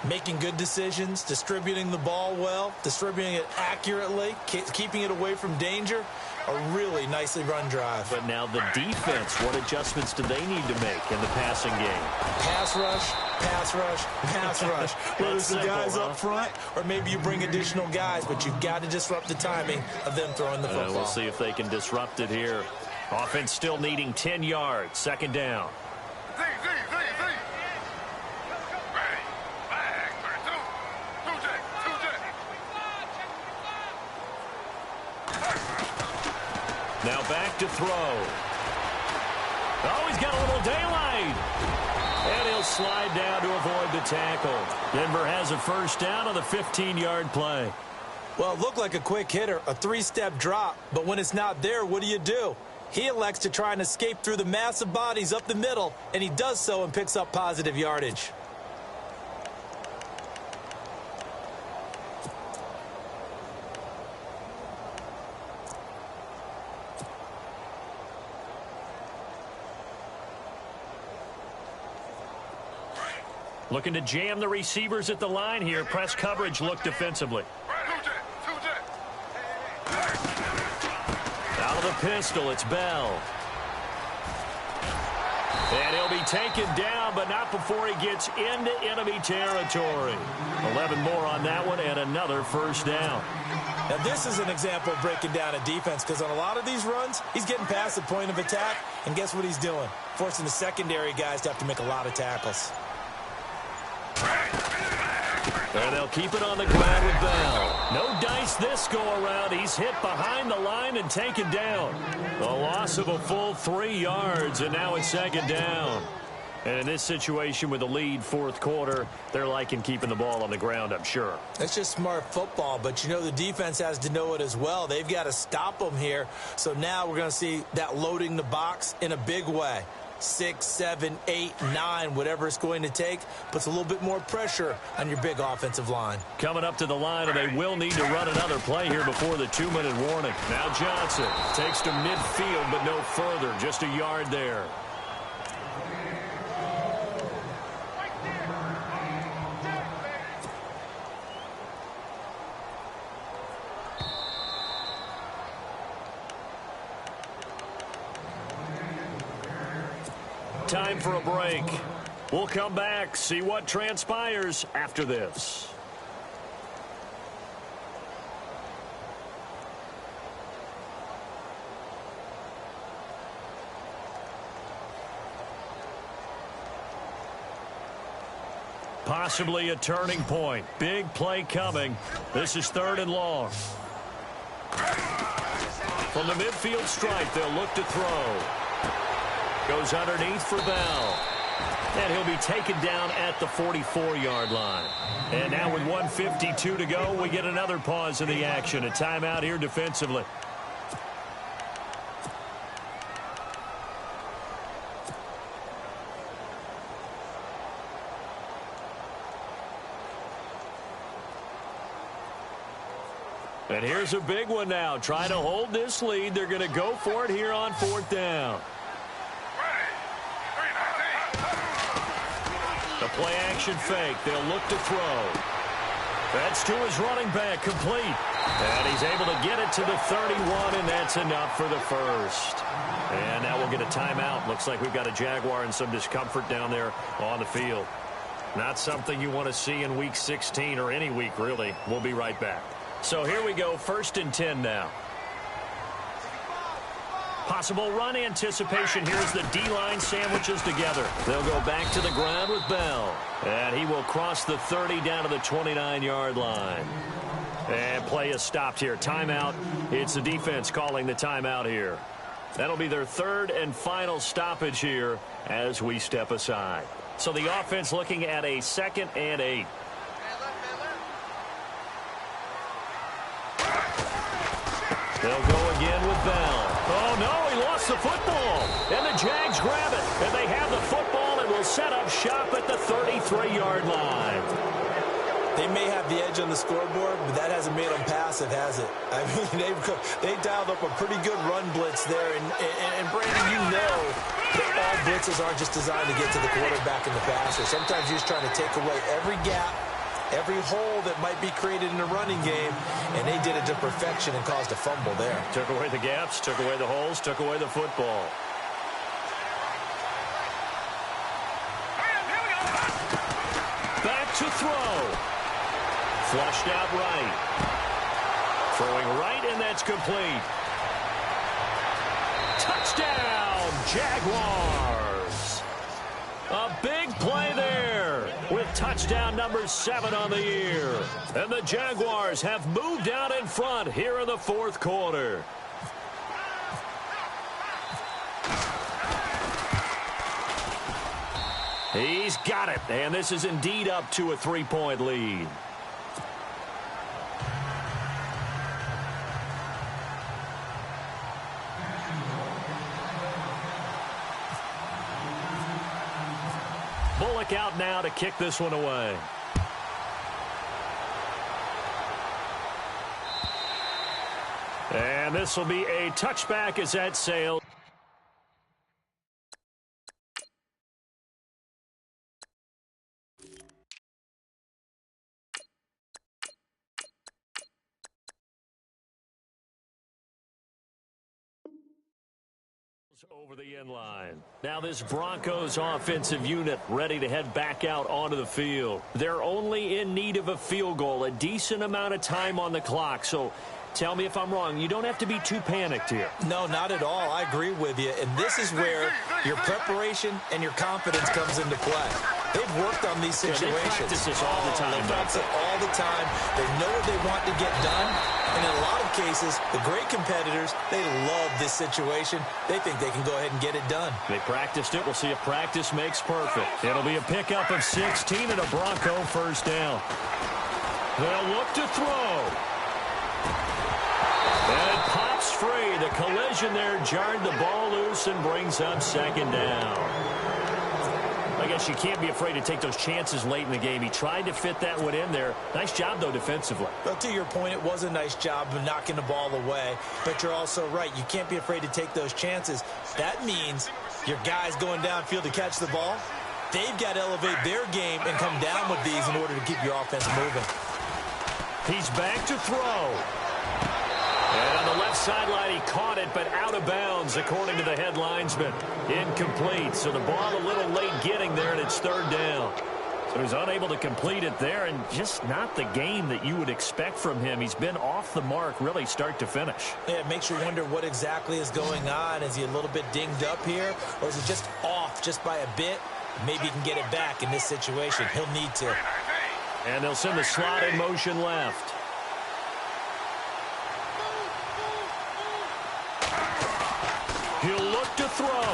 Making good decisions, distributing the ball well, distributing it accurately, keeping it away from danger. A really nicely run drive. But now the defense, what adjustments do they need to make in the passing game? Pass rush, pass rush, pass rush. Whether it's the guys up front or maybe you bring additional guys, but you've got to disrupt the timing of them throwing the football. We'll see if they can disrupt it here. Offense still needing 10 yards, second down. Now back to throw. Oh, he's got a little daylight. And he'll slide down to avoid the tackle. Denver has a first down on the 15-yard play. Well, it looked like a quick hitter, a 3-step drop. But when it's not there, what do? He elects to try and escape through the massive bodies up the middle, and he does so and picks up positive yardage. Looking to jam the receivers at the line here. Press coverage look defensively. Out of the pistol, it's Bell. And he'll be taken down, but not before he gets into enemy territory. 11 more on that one, and another first down. Now, this is an example of breaking down a defense, because on a lot of these runs, he's getting past the point of attack, and guess what he's doing? Forcing the secondary guys to have to make a lot of tackles. And they'll keep it on the ground with Bell. No dice this go-around. He's hit behind the line and taken down. The loss of a full 3 yards, and now it's second down. And in this situation with the lead fourth quarter, they're liking keeping the ball on the ground, I'm sure. That's just smart football, but you know the defense has to know it as well. They've got to stop them here. So now we're going to see that loading the box in a big way. 6, 7, 8, 9, whatever it's going to take, puts a little bit more pressure on your big offensive line. Coming up to the line, and they will need to run another play here before the 2-minute warning. Now Johnson takes to midfield, but no further, just a yard there. Time for a break. We'll come back, see what transpires after this. Possibly a turning point. Big play coming. This is 3rd and long. From the midfield stripe, they'll look to throw. Goes underneath for Bell. And he'll be taken down at the 44-yard line. And now with 1:52 to go, we get another pause in the action. A timeout here defensively. And here's a big one now. Trying to hold this lead. They're going to go for it here on 4th down. The play action fake. They'll look to throw. That's to his running back, complete. And he's able to get it to the 31, and that's enough for the first. And now we'll get a timeout. Looks like we've got a Jaguar in some discomfort down there on the field. Not something you want to see in Week 16 or any week, really. We'll be right back. So here we go, 1st and 10 now. Possible run anticipation. Here's the D-line sandwiches together. They'll go back to the ground with Bell. And he will cross the 30 down to the 29-yard line. And play is stopped here. Timeout. It's the defense calling the timeout here. That'll be their 3rd and final stoppage here as we step aside. So the offense looking at a 2nd and 8. They'll go again with Bell. Oh, no, he lost the football. And the Jags grab it. And they have the football and will set up shop at the 33-yard line. They may have the edge on the scoreboard, but that hasn't made them passive, has it? I mean, they dialed up a pretty good run blitz there. And Brandon, you know that all blitzes aren't just designed to get to the quarterback and the passer. Sometimes you're just trying to take away every gap, every hole that might be created in a running game, and they did it to perfection and caused a fumble there. Took away the gaps, took away the holes, took away the football. Back to throw. Flushed out right. Throwing right, and that's complete. Touchdown, Jaguars. A big play there with touchdown number 7 on the year. And the Jaguars have moved out in front here in the 4th quarter. He's got it, and this is indeed up to a 3-point lead. Bullock out now to kick this one away. And this will be a touchback as that sails. Over the end line. Now this Broncos offensive unit ready to head back out onto the field. They're only in need of a field goal, a decent amount of time on the clock. So tell me if I'm wrong. You don't have to be too panicked here. No, not at all. I agree with you. And this is where your preparation and your confidence comes into play. They've worked on these situations. They practice this all the time. They practice it all the time. They know what they want to get done. And in a lot of cases, the great competitors, they love this situation. They think they can go ahead and get it done. They practiced it. We'll see if practice makes perfect. It'll be a pickup of 16 and a Bronco first down. They'll look to throw. And it pops free. The collision there jarred the ball loose and brings up 2nd down. I guess you can't be afraid to take those chances late in the game. He tried to fit that one in there. Nice job, though, defensively. Well, to your point, it was a nice job of knocking the ball away. But you're also right. You can't be afraid to take those chances. That means your guys going downfield to catch the ball, they've got to elevate their game and come down with these in order to keep your offense moving. He's back to throw. And on the left sideline, he caught it, but out of bounds, according to the head linesman. Incomplete, so the ball a little late getting there, and it's 3rd down. So he's unable to complete it there, and just not the game that you would expect from him. He's been off the mark, really, start to finish. Yeah, it makes you wonder what exactly is going on. Is he a little bit dinged up here, or is it just off just by a bit? Maybe he can get it back in this situation. He'll need to. And they'll send the slot in motion left. He'll look to throw.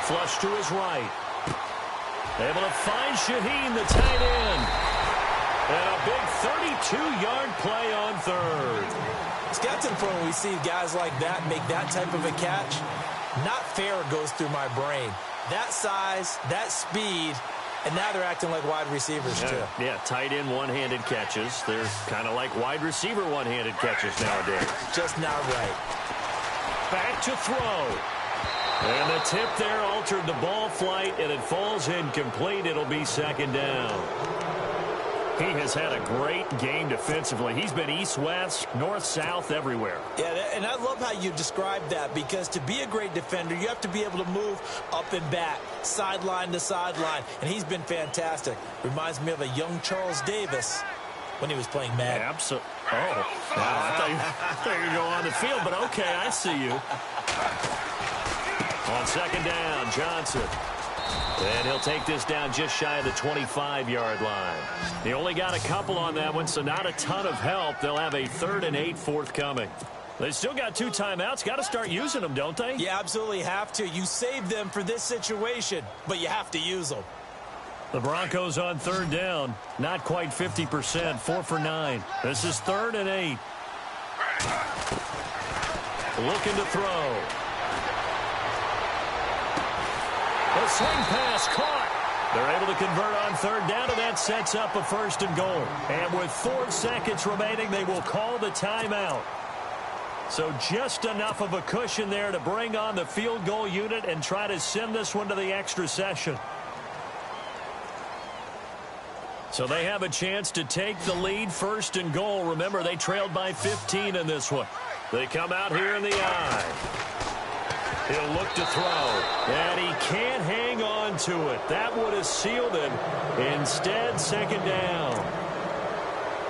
Flush to his right. Able to find Shaheen, the tight end. And a big 32-yard play on third. It's got to the point when we see guys like that make that type of a catch. Not fair goes through my brain. That size, that speed, and now they're acting like wide receivers too. Yeah, tight end one-handed catches. They're kind of like wide receiver one-handed catches nowadays. Just not right. Back to throw. And the tip there altered the ball flight, and it falls incomplete. It'll be second down. He has had a great game defensively. He's been east-west, north-south, everywhere. Yeah, and I love how you describe that, because to be a great defender, you have to be able to move up and back, sideline to sideline, and he's been fantastic. Reminds me of a young Charles Davis when he was playing Madden. Absolutely. Oh, wow, I thought you were going to go on the field, but okay, I see you. On second down, Johnson. And he'll take this down just shy of the 25-yard line. They only got a couple on that one, so not a ton of help. They'll have a 3rd and 8 forthcoming. They still got 2 timeouts. Got to start using them, don't they? You absolutely have to. You save them for this situation, but you have to use them. The Broncos on 3rd down. Not quite 50%. 4 for 9. This is 3rd and 8. Looking to throw. A swing pass caught. They're able to convert on 3rd down, and that sets up a 1st and goal. And with 4 seconds remaining, they will call the timeout. So just enough of a cushion there to bring on the field goal unit and try to send this one to the extra session. So they have a chance to take the lead, 1st and goal. Remember, they trailed by 15 in this one. They come out here in the eye. He'll look to throw, and he can't hang on to it. That would have sealed it. Instead, 2nd down.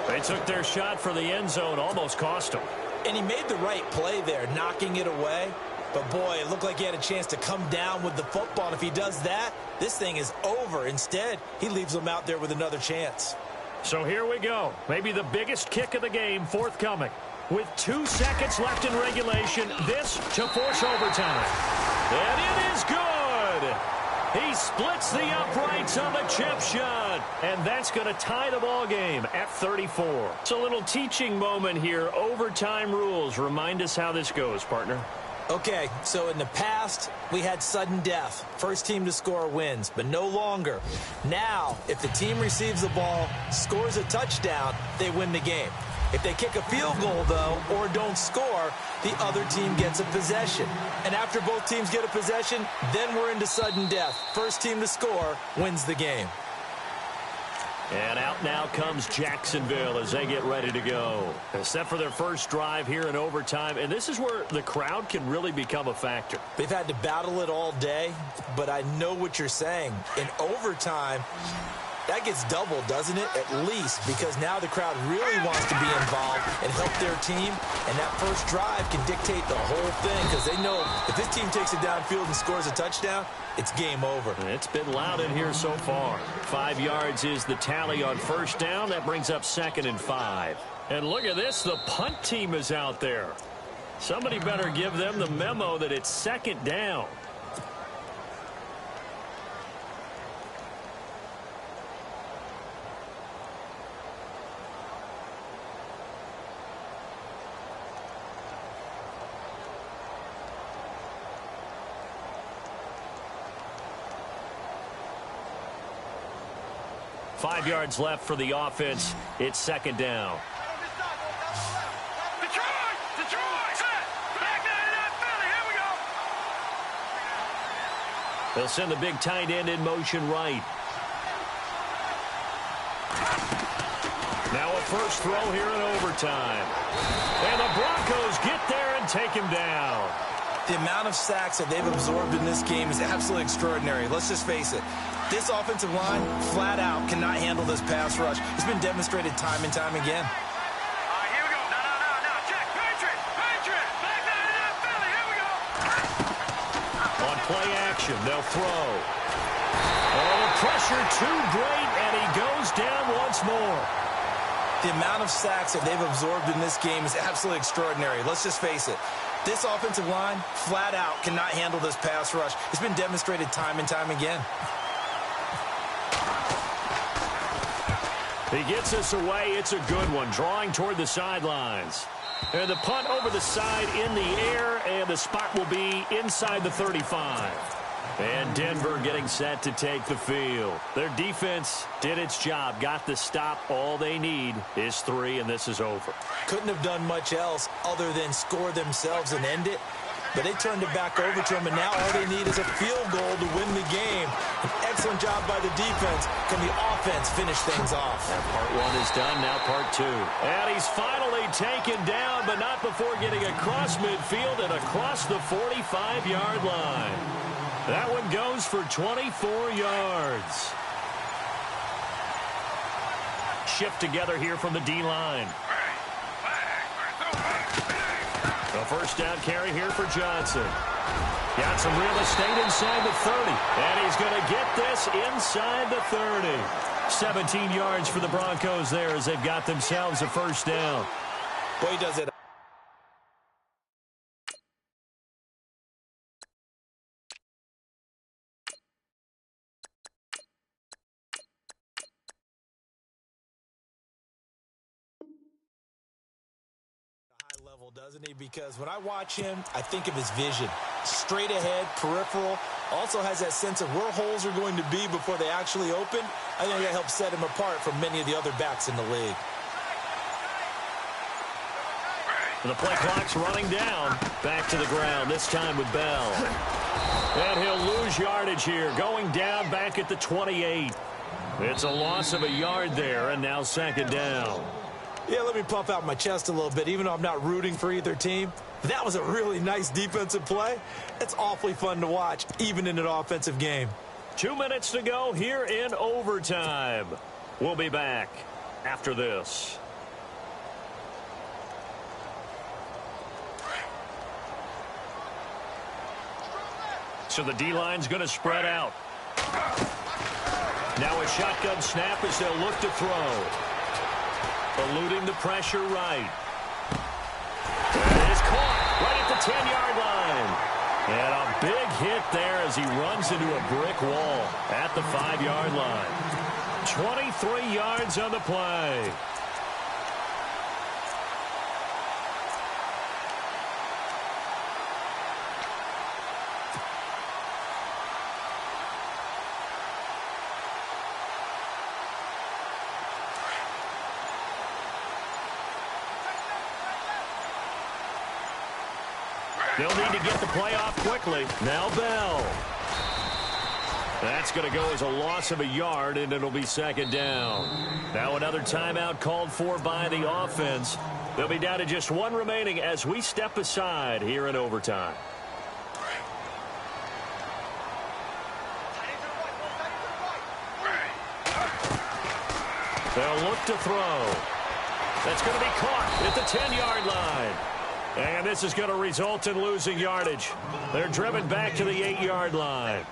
They took their shot for the end zone, almost cost him. And he made the right play there, knocking it away. But, boy, it looked like he had a chance to come down with the football. And if he does that, this thing is over. Instead, he leaves them out there with another chance. So here we go. Maybe the biggest kick of the game forthcoming. With 2 seconds left in regulation, this to force overtime. And it is good. He splits the uprights on the chip shot. And that's going to tie the ball game at 34. It's a little teaching moment here. Overtime rules. Remind us how this goes, partner. Okay, so in the past, we had sudden death. First team to score wins, but no longer. Now, if the team receives the ball, scores a touchdown, they win the game. If they kick a field goal, though, or don't score, the other team gets a possession. And after both teams get a possession, then we're into sudden death. First team to score wins the game. And out now comes Jacksonville as they get ready to go. Set for their first drive here in overtime. And this is where the crowd can really become a factor. They've had to battle it all day, but I know what you're saying. In overtime, that gets doubled, doesn't it? At least, because now the crowd really wants to be involved and help their team. And that first drive can dictate the whole thing, because they know if this team takes it downfield and scores a touchdown, it's game over. It's been loud in here so far. 5 yards is the tally on first down. That brings up 2nd and 5. And look at this. The punt team is out there. Somebody better give them the memo that it's 2nd down. Five yards left for the offense. It's 2nd down. They'll send the big tight end in motion right. Now a first throw here in overtime. And the Broncos get there and take him down. The amount of sacks that they've absorbed in this game is absolutely extraordinary. Let's just face it. This offensive line, flat out, cannot handle this pass rush. It's been demonstrated time and time again. Here we go. No. Check. Patriot. Back nine and out, Philly. Here we go. On play action. They'll throw. Oh, the pressure too great, and he goes down once more. The amount of sacks that they've absorbed in this game is absolutely extraordinary. Let's just face it. This offensive line, flat out, cannot handle this pass rush. It's been demonstrated time and time again. He gets us away. It's a good one, drawing toward the sidelines. And the punt over the side in the air, and the spot will be inside the 35. And Denver getting set to take the field. Their defense did its job, got the stop. All they need is 3, and this is over. Couldn't have done much else other than score themselves and end it. But they turned it back over to them, and now all they need is a field goal to win the game. An excellent job by the defense. Can the offense finish things off? And part 1 is done, now part 2. And he's finally taken down, but not before getting across midfield and across the 45-yard line. That one goes for 24 yards. Shift together here from the D-line. A first down carry here for Johnson. Got some real estate inside the 30. And he's going to get this inside the 30. 17 yards for the Broncos there as they've got themselves a first down. Boy, he does it. Level, doesn't he? Because when I watch him, I think of his vision. Straight ahead, peripheral. Also has that sense of where holes are going to be before they actually open. I think that helps set him apart from many of the other backs in the league. The play clock's running down. Back to the ground, this time with Bell. And he'll lose yardage here, going down back at the 28. It's a loss of a yard there, and now second down. Yeah, let me puff out my chest a little bit, even though I'm not rooting for either team. That was a really nice defensive play. It's awfully fun to watch, even in an offensive game. 2 minutes to go here in overtime. We'll be back after this. So the D-line's going to spread out. Now a shotgun snap as they'll look to throw. Eluding the pressure right. It is caught right at the 10-yard line. And a big hit there as he runs into a brick wall at the 5-yard line. 23 yards on the play. They'll need to get the play off quickly. Now Bell. That's going to go as a loss of a yard, and it'll be second down. Now another timeout called for by the offense. They'll be down to just one remaining as we step aside here in overtime. They'll look to throw. That's going to be caught at the 10-yard line. And this is going to result in losing yardage. They're driven back to the 8-yard line.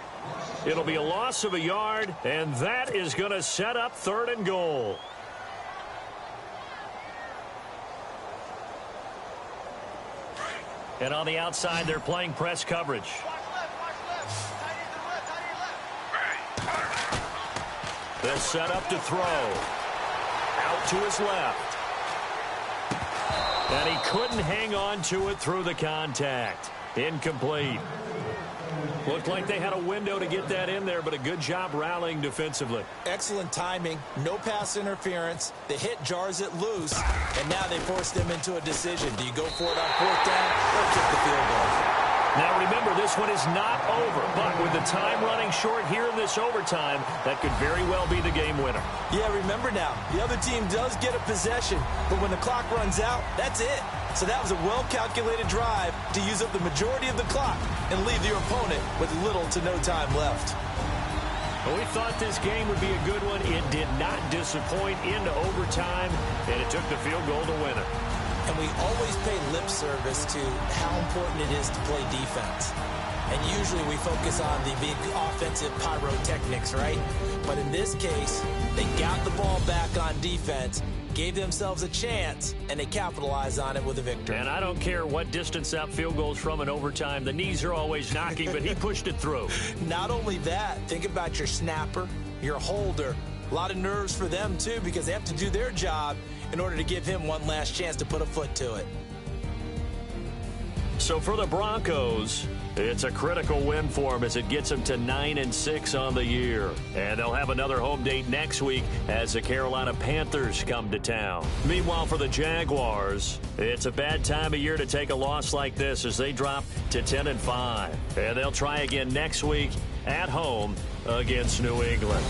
It'll be a loss of a yard, and that is going to set up 3rd and goal. And on the outside, they're playing press coverage. They'll set up to throw. Out to his left. And he couldn't hang on to it through the contact. Incomplete. Looked like they had a window to get that in there, but a good job rallying defensively. Excellent timing. No pass interference. The hit jars it loose, and now they force them into a decision. Do you go for it on 4th down or kick the field goal? Now remember, this one is not over, but with the time running short here in this overtime, that could very well be the game winner. Yeah, remember now, the other team does get a possession, but when the clock runs out, that's it. So that was a well-calculated drive to use up the majority of the clock and leave your opponent with little to no time left. Well, we thought this game would be a good one. It did not disappoint into overtime, and it took the field goal to win it. And we always pay lip service to how important it is to play defense. And usually we focus on the big offensive pyrotechnics, right? But in this case, they got the ball back on defense, gave themselves a chance, and they capitalized on it with a victory. And I don't care what distance that field goes from in overtime. The knees are always knocking, but he pushed it through. Not only that, think about your snapper, your holder. A lot of nerves for them, too, because they have to do their job in order to give him one last chance to put a foot to it. So for the Broncos, it's a critical win for them as it gets them to 9-6 on the year. And they'll have another home date next week as the Carolina Panthers come to town. Meanwhile, for the Jaguars, it's a bad time of year to take a loss like this as they drop to 10-5. And they'll try again next week at home against New England.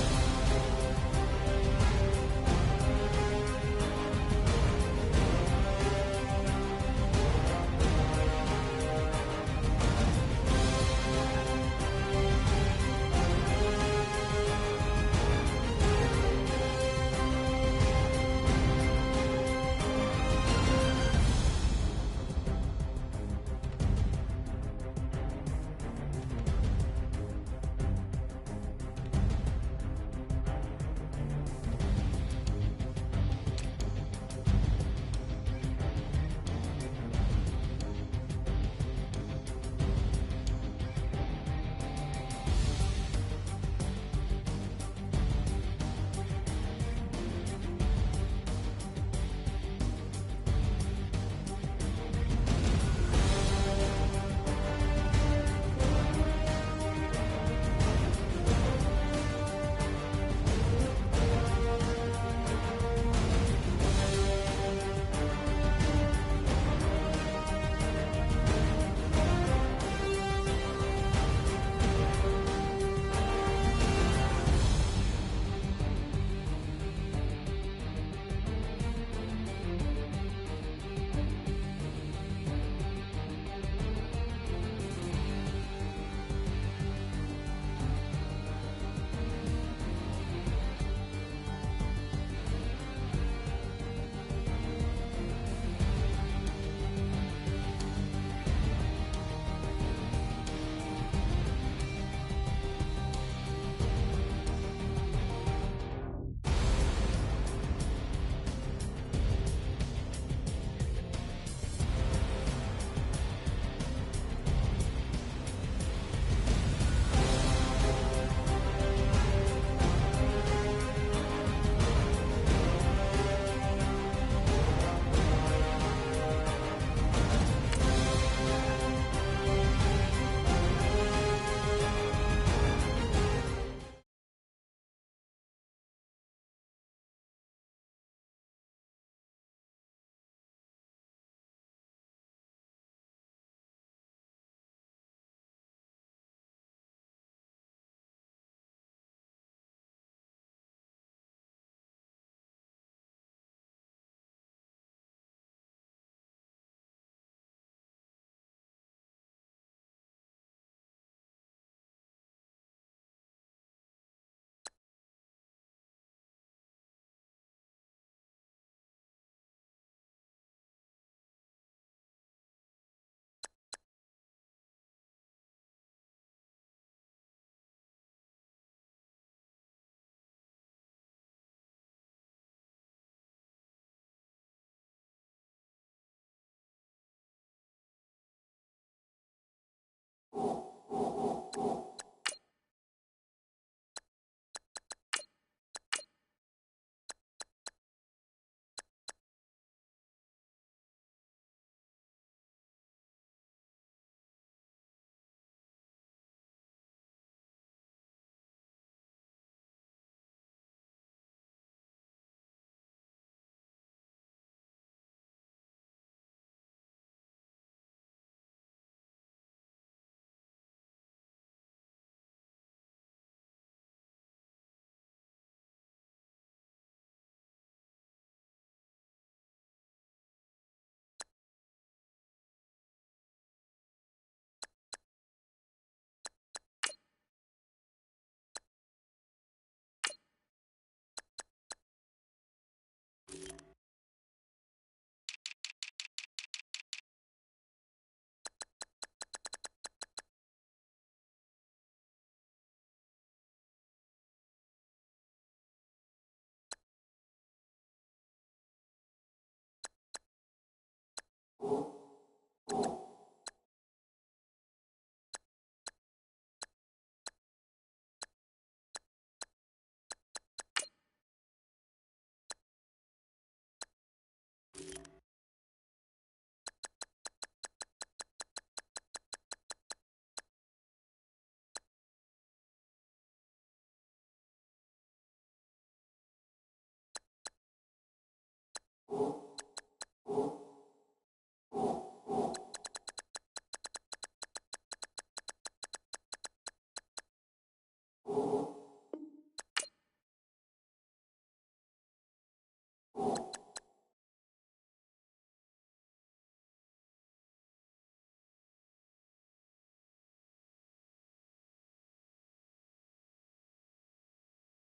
you.